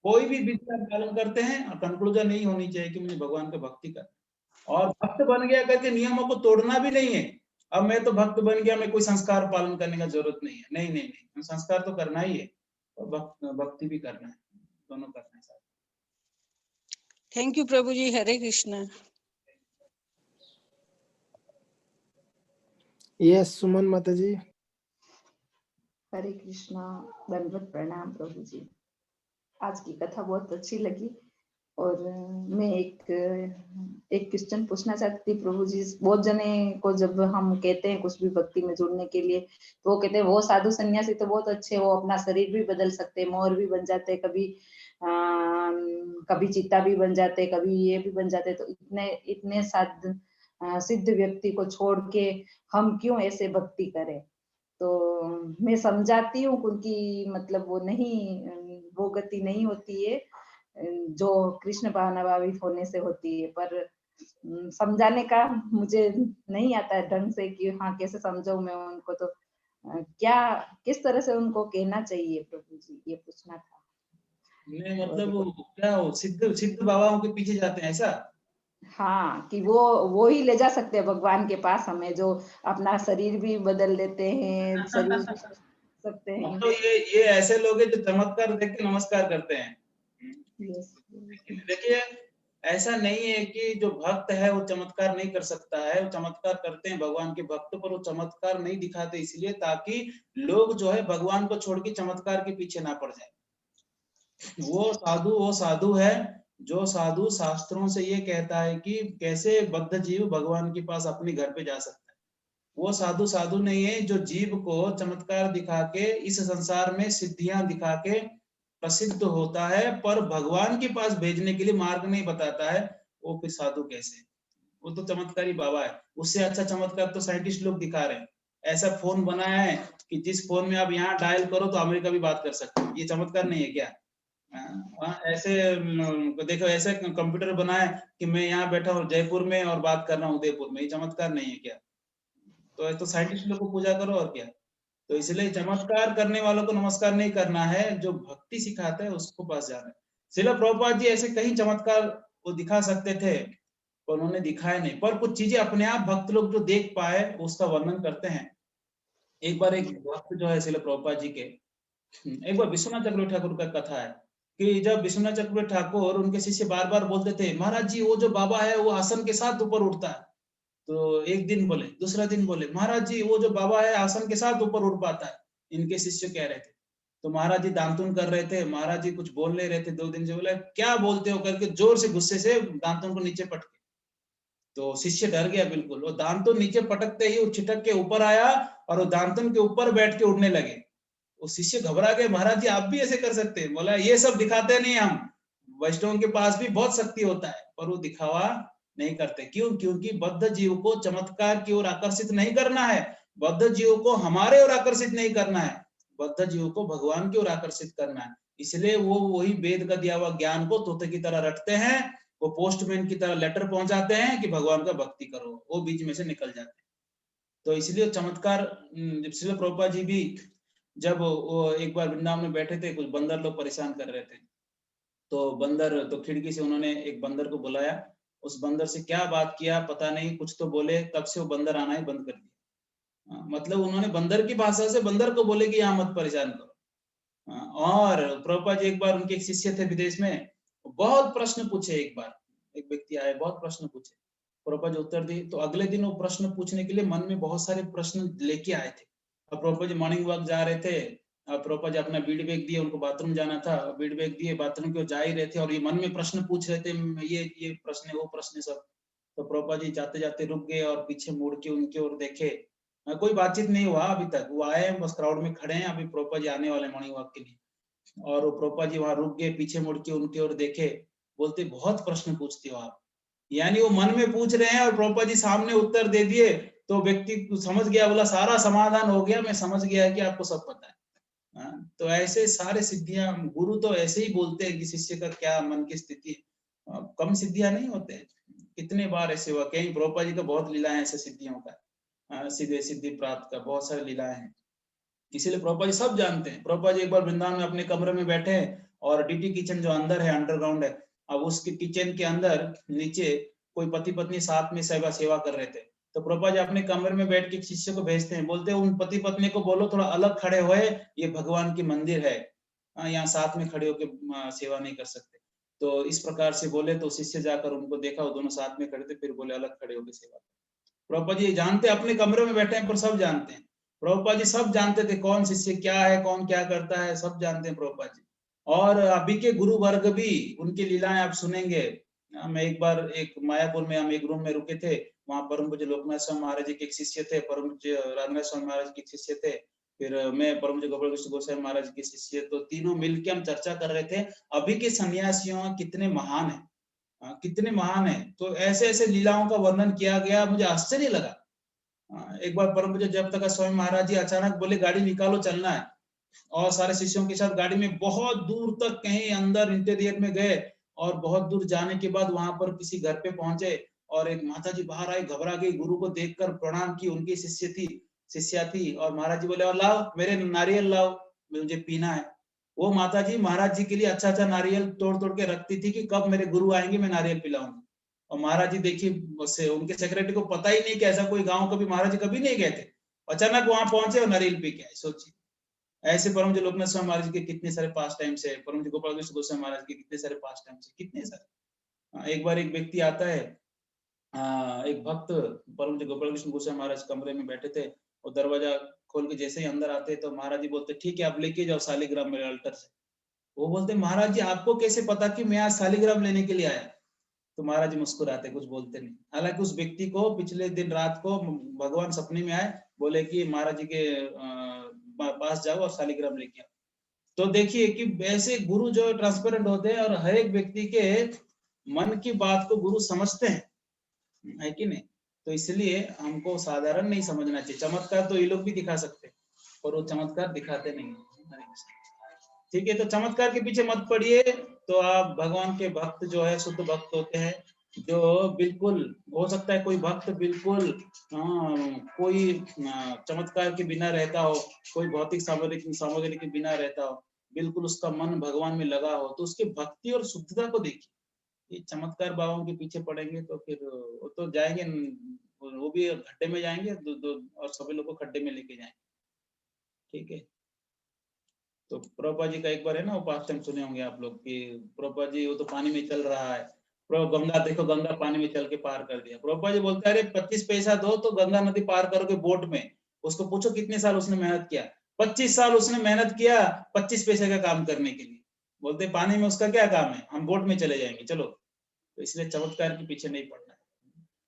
कोई भी विधि आप पालन करते हैं और कंक्लूजन नहीं होनी चाहिए कि मुझे भगवान की भक्ति करना, और भक्त बन गया करके नियमों को तोड़ना भी नहीं है। अब मैं तो भक्त बन गया, मैं कोई संस्कार पालन करने का जरूरत नहीं है। नहीं नहीं नहीं, संस्कार तो करना ही है और भक्ति भी करना है, दोनों करना है साथ। थैंक यू प्रभु जी। हरे कृष्णा। यस सुमन माता जी। हरे कृष्णा, दंडवत प्रणाम प्रभु जी। आज की कथा बहुत अच्छी लगी, और मैं एक क्वेश्चन पूछना चाहती थी प्रभु जी। बहुत जने को जब हम कहते हैं कुछ भी भक्ति में जुड़ने के लिए, तो वो कहते हैं वो साधु सन्यासी तो बहुत अच्छे, वो अपना शरीर भी बदल सकते, मोर भी बन जाते, कभी चीता भी बन जाते, कभी ये भी बन जाते। तो इतने सिद्ध व्यक्ति को छोड़ के हम क्यों ऐसे भक्ति करें? तो मैं समझाती हूँ, क्योंकि मतलब वो गति नहीं होती है जो कृष्ण भावनाभावित होने से होती है। पर समझाने का मुझे नहीं आता है ढंग से कि हाँ कैसे समझाऊं मैं उनको। तो किस तरह से उनको कहना चाहिए प्रभु जी, ये पूछना था। नहीं मतलब क्या हो, सिद्ध बाबाओं के पीछे जाते हैं ऐसा? हाँ, कि वो ही ले जा सकते हैं भगवान के पास हमें, जो अपना शरीर भी बदल देते हैं, शरीर भी सकते हैं। तो ये ऐसे लोग हैं जो चमत्कार देख के नमस्कार करते हैं। देखिए ऐसा नहीं है कि जो भक्त है वो चमत्कार नहीं कर सकता है, वो चमत्कार करते हैं भगवान के भक्त, पर वो चमत्कार नहीं दिखाते इसलिए ताकि लोग जो है भगवान को छोड़ के चमत्कार के पीछे ना पड़ जाए। वो साधु है जो साधु शास्त्रों से ये कहता है कि कैसे बद्ध जीव भगवान के पास अपने घर पे जा सकता है। वो साधु नहीं है जो जीव को चमत्कार दिखा के इस संसार में सिद्धियां दिखा के प्रसिद्ध होता है, पर भगवान के पास भेजने के लिए मार्ग नहीं बताता है। वो फिर साधु कैसे? वो तो चमत्कारी बाबा है। उससे अच्छा चमत्कार तो साइंटिस्ट लोग दिखा रहे हैं। ऐसा फोन बनाया है कि जिस फोन में आप यहाँ डायल करो तो अमेरिका भी बात कर सकते हैं। ये चमत्कार नहीं है क्या? ऐसे देखो, ऐसे कंप्यूटर बनाए कि मैं यहाँ बैठा हूँ जयपुर में और बात कर रहा हूँ उदयपुर में, ये चमत्कार नहीं है क्या? तो साइंटिस्ट लोग को पूजा करो और क्या। तो इसलिए चमत्कार करने वालों को नमस्कार नहीं करना है, जो भक्ति सिखाता है उसको पास जाना है। श्रील प्रभुपाद जी ऐसे कई चमत्कार वो दिखा सकते थे, पर उन्होंने दिखाया नहीं। पर कुछ चीजें अपने आप भक्त लोग जो देख पाए उसका वर्णन करते हैं। एक बार एक भक्त जो है श्रील प्रभुपाद जी के, एक बार विश्वनाथ चक्रवर्ती ठाकुर का कथा है कि जब विश्वनाथ चक्रवर्ती ठाकुर उनके शिष्य बार बार बोलते थे, महाराज जी वो जो बाबा है वो आसन के साथ ऊपर उठता है। तो एक दिन बोले, दूसरा दिन बोले, महाराज जी वो जो बाबा है आसन के साथ ऊपर उड़ पाता है, इनके शिष्य कह रहे थे। तो महाराज जी दांतुन कर रहे थे, महाराज जी कुछ बोल नहीं रहे थे, 2 दिन से बोला क्या बोलते हो करके जोर से गुस्से से दांतुन को नीचे पटके। तो शिष्य डर गया बिल्कुल, वो दांतुन नीचे पटकते ही वो छिटक के ऊपर आया और वो दांतुन के ऊपर बैठ के उड़ने लगे। वो शिष्य घबरा गए, महाराज जी आप भी ऐसे कर सकते हैं? बोला ये सब दिखाते नहीं हम, वैष्णव के पास भी बहुत शक्ति होता है, पर वो दिखावा नहीं करते। क्यों? क्योंकि बद्ध जीव को चमत्कार की ओर आकर्षित नहीं करना है, बद्ध जीव को हमारे ओर आकर्षित नहीं करना है, बद्ध जीव को भगवान की ओर आकर्षित करना है। इसलिए वो वही वेद का दिया हुआ ज्ञान को तोते की तरह रटते हैं, वो पोस्टमैन की तरह लेटर पहुंचाते हैं कि भगवान का भक्ति करो, वो बीच में से निकल जाते हैं। तो इसलिए चमत्कार, श्रील प्रभुपाद जी भी जब वो एक बार वृंदावन में बैठे थे, कुछ बंदर लोग परेशान कर रहे थे, तो बंदर, तो खिड़की से उन्होंने एक बंदर को बुलाया, उस बंदर से क्या बात किया पता नहीं, कुछ तो बोले, तब से वो बंदर आना ही बंद कर दिया। मतलब उन्होंने बंदर की भाषा से बंदर को बोले कि यहाँ मत परेशान करो। और प्रभुपाद जी एक बार उनके एक शिष्य थे विदेश में, बहुत प्रश्न पूछे, एक बार एक व्यक्ति आए, बहुत प्रश्न पूछे, प्रभुपाद जी उत्तर दिए। तो अगले दिन वो प्रश्न पूछने के लिए मन में बहुत सारे प्रश्न लेके आए थे। अब प्रभुपाद जी मॉर्निंग वॉक जा रहे थे, प्रभुपाद जी अपना बीड बैग दिए, उनको बाथरूम जाना था, बीड बैग दिए, बाथरूम की ओर जा ही रहे थे और ये मन में प्रश्न पूछ रहे थे, ये प्रश्न वो प्रश्न सब। तो प्रभुपाद जी जाते जाते रुक गए और पीछे मुड़ के उनकी ओर देखे। कोई बातचीत नहीं हुआ अभी तक, वो आए बस क्राउड में खड़े हैं, अभी प्रभुपाद जी आने वाले मॉर्निंग वॉक के लिए। और वो प्रभुपाद जी वहां रुक गए, पीछे मुड़ के उनकी ओर देखे, बोलते बहुत प्रश्न पूछते हो आप। यानी वो मन में पूछ रहे हैं और प्रभुपाद जी सामने उत्तर दे दिए, तो व्यक्ति समझ गया, बोला सारा समाधान हो गया, मैं समझ गया कि आपको सब पता है। तो ऐसे सारे सिद्धियां, गुरु तो ऐसे ही बोलते हैं कि शिष्य का क्या मन की स्थिति है। कम सिद्धियां नहीं होते हैं, कितने बार ऐसे हुआ, कहीं प्रभुपाद जी का बहुत लीला है ऐसे सिद्धियों का, सीधे सिद्धि प्राप्त का बहुत सारी लीलाएं हैं। इसीलिए प्रभुपाद जी सब जानते हैं। प्रभुपाद जी एक बार वृंदावन में अपने कमरे में बैठे हैं और डीटी किचन जो अंदर है, अंडरग्राउंड है, अब उसके किचन के अंदर नीचे कोई पति पत्नी साथ में सेवा कर रहे थे। तो प्रभुपाद जी अपने कमरे में बैठ के शिष्य को भेजते हैं, बोलते हैं उन पति पत्नी को बोलो थोड़ा अलग खड़े हुए, ये भगवान की मंदिर है, यहाँ साथ में खड़े होकर सेवा नहीं कर सकते। तो इस प्रकार से बोले, तो शिष्य जाकर उनको देखा, वो दोनों साथ में खड़े थे, फिर बोले अलग खड़े होकर सेवा। प्रभुपाद जी जानते, अपने कमरे में बैठे हैं पर सब जानते हैं। प्रभुपाद जी सब जानते थे, कौन शिष्य क्या है, कौन क्या करता है, सब जानते हैं प्रभुपाद जी। और अभी के गुरु वर्ग भी, उनकी लीलाएं आप सुनेंगे। मैं एक बार एक मायापुर में हम एक रूम में रुके थे, वहां परम पूज्य लोकनाथ स्वामी महाराज जी के एक शिष्य थे, परम पूज्य रामनाथ स्वामी महाराज के शिष्य थे, फिर मैं परम पूज्य गोपाल कृष्ण गोस्वामी महाराज के शिष्य, तो तीनों मिलके हम चर्चा कर रहे थे अभी के सन्यासियों कितने महान है, कितने महान है। तो ऐसे ऐसे लीलाओं का वर्णन किया गया, मुझे आश्चर्य लगा। एक बार परम पूज्य जब तक स्वामी महाराज जी अचानक बोले गाड़ी निकालो चलना है, और सारे शिष्यों के साथ गाड़ी में बहुत दूर तक कहीं अंदर इंटीरियर में गए, और बहुत दूर जाने के बाद वहां पर किसी घर पे पहुंचे और एक माता जी बाहर आई, घबरा गई, गुरु को देखकर प्रणाम की, उनकी शिष्या थी, और महाराज जी बोले और लाओ मेरे नारियल लाओ, मुझे पीना है। वो माता जी महाराज जी के लिए अच्छा अच्छा नारियल तोड़ तोड़ के रखती थी कि कब मेरे गुरु आएंगे मैं नारियल पिलाऊंगी। और महाराज जी देखिए, उनके सेक्रेटरी को पता ही नहीं कि ऐसा कोई गांव कभी महाराज जी कभी नहीं गए थे, अचानक वहां पहुंचे और नारियल पी के आए। सोचिए, ऐसे परम जी लोकनाथ स्वामी महाराज के कितने सारे पास टाइम से, परम जी गोपाल कृष्ण गोस्वामी महाराज के कितने सारे पास टाइम से, कितने सारे। एक बार एक व्यक्ति आता है, एक भक्त, परम जी गोपाल कृष्ण गोस्वामी महाराज कमरे में बैठे थे, और दरवाजा खोल के जैसे ही अंदर आते तो महाराज जी बोलते ठीक है आप लेके जाओ शालिग्राम मेरे अल्टर से। वो बोलते महाराज जी आपको कैसे पता कि मैं आज शालिग्राम लेने के लिए आया? तो महाराज जी मुस्कुराते, कुछ बोलते नहीं। हालांकि उस व्यक्ति को पिछले दिन रात को भगवान सपने में आए, बोले कि महाराज जी के पास जाओ और शालिग्राम लेके आओ। तो देखिए कि ऐसे गुरु जो ट्रांसपेरेंट होते हैं और हर एक व्यक्ति के मन की बात को गुरु समझते हैं, है कि नहीं? तो इसलिए हमको साधारण नहीं समझना चाहिए। चमत्कार तो ये लोग भी दिखा सकते हैं, और वो चमत्कार दिखाते नहीं। ठीक है, तो चमत्कार के पीछे मत पड़िए। तो आप भगवान के भक्त जो है शुद्ध भक्त होते हैं, जो बिल्कुल, हो सकता है कोई भक्त बिल्कुल कोई चमत्कार के बिना रहता हो, कोई भौतिक सामग्री के बिना रहता हो, बिल्कुल उसका मन भगवान में लगा हो, तो उसकी भक्ति और शुद्धता को देखिए। ये चमत्कार बाबाओं के पीछे पड़ेंगे तो फिर वो तो जाएंगे, वो भी खड्डे में जाएंगे, और सभी लोग को खड्डे में लेके जाएंगे। ठीक है, तो प्रभुपाद जी का एक बार है ना, वो पास्ट टाइम सुने होंगे आप लोग कि प्रभुपाद जी वो तो पानी में चल रहा है, प्रभु गंगा देखो, गंगा पानी में चल के पार कर दिया। प्रभुपाद जी बोलते हैं अरे 25 पैसा दो तो गंगा नदी पार करोगे बोट में। उसको पूछो कितने साल उसने मेहनत किया। 25 साल उसने मेहनत किया 25 पैसे का काम करने के लिए। बोलते पानी में उसका क्या काम है, हम बोट में चले जाएंगे चलो। तो इसलिए चमत्कार के पीछे नहीं पड़ना है।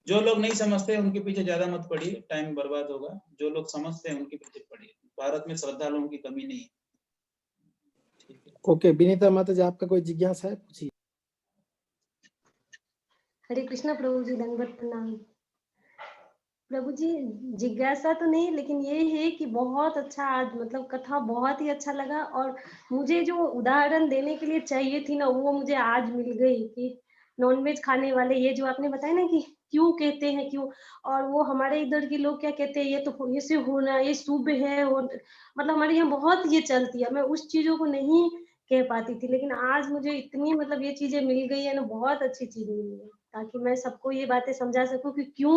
जो लोग नहीं समझते उनके पीछे ज्यादा मत पड़िए, टाइम बर्बाद होगा। जो लोग समझते हैं उनके पीछे पड़िए। भारत में श्रद्धालुओं की कमी नहीं है। ठीक है। ओके, विनीता माता जी, आपका कोई जिज्ञासा है, पूछिए। हरे कृष्णा प्रभु जी, दंडवत प्रणाम। प्रभु जी, जिज्ञासा तो नहीं, लेकिन ये है कि बहुत अच्छा आज मतलब कथा बहुत ही अच्छा लगा। और मुझे जो उदाहरण देने के लिए चाहिए थी ना, वो मुझे आज मिल गई कि नॉनवेज खाने वाले, ये जो आपने बताया ना कि क्यों कहते हैं क्यों, और वो हमारे इधर के लोग क्या कहते हैं, ये तो ऐसे होना, ये शुभ है, और मतलब हमारे यहाँ बहुत ये चलती है। मैं उस चीजों को नहीं कह पाती थी, लेकिन आज मुझे इतनी मतलब ये चीजें मिल गई है ना, बहुत अच्छी चीज मिली है, ताकि मैं सबको ये बातें समझा सकूं कि क्यों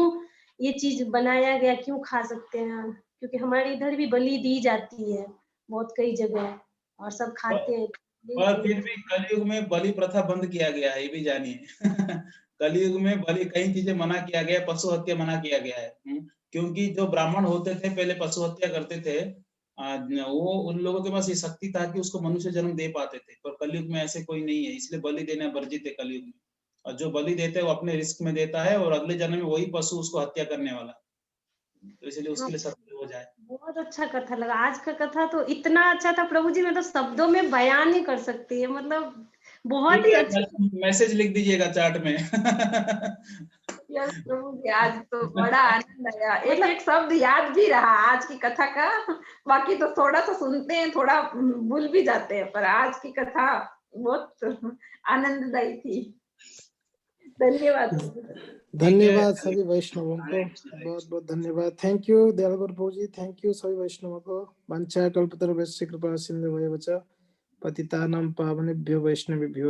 ये चीज बनाया गया, क्यों खा सकते हैं। क्योंकि हमारे इधर भी बलि दी जाती है बहुत कई जगह, और सब खाते हैं। और फिर भी कलयुग में बलि प्रथा बंद किया गया है, ये भी जानिए। कलयुग में बलि कई चीजें मना किया गया है, पशु हत्या मना किया गया है। क्योंकि जो ब्राह्मण होते थे पहले पशु हत्या करते थे। वो उन लोगों के पास ये शक्ति था कि उसको मनुष्य जन्म दे पाते थे, पर कलयुग में ऐसे कोई नहीं है, इसलिए बलि देना वर्जित है कलयुग में। और जो बलि देते हैं वो अपने रिस्क में देता है, और अगले जन्म में वही पशु उसको हत्या करने वाला। तो इसलिए उसके लिए सत्य हो जाए। बहुत अच्छा कथा लगा आज का कथा, तो इतना अच्छा था प्रभु जी, मैं तो शब्दों में बयान नहीं कर सकती है, मतलब बहुत ठीक ही है, अच्छा। मैसेज लिख दीजिएगा चार्ट में। यस प्रभु जी, आज तो बड़ा आनंद आया। एक एक शब्द याद भी रहा आज की कथा का। बाकी तो थोड़ा सा सुनते हैं, थोड़ा भूल भी जाते हैं, पर आज की कथा बहुत आनंददायी थी। धन्यवाद। धन्यवाद सभी वैष्णवों को, बहुत बहुत धन्यवाद। Thank you Dayal Prabhu ji, thank you सभी वैष्णवों को। वंचा कल्पतरुभ्यश्च कृपा सिंधुभ्यश्च पतितानां पावनेभ्यो वैष्णवेभ्यो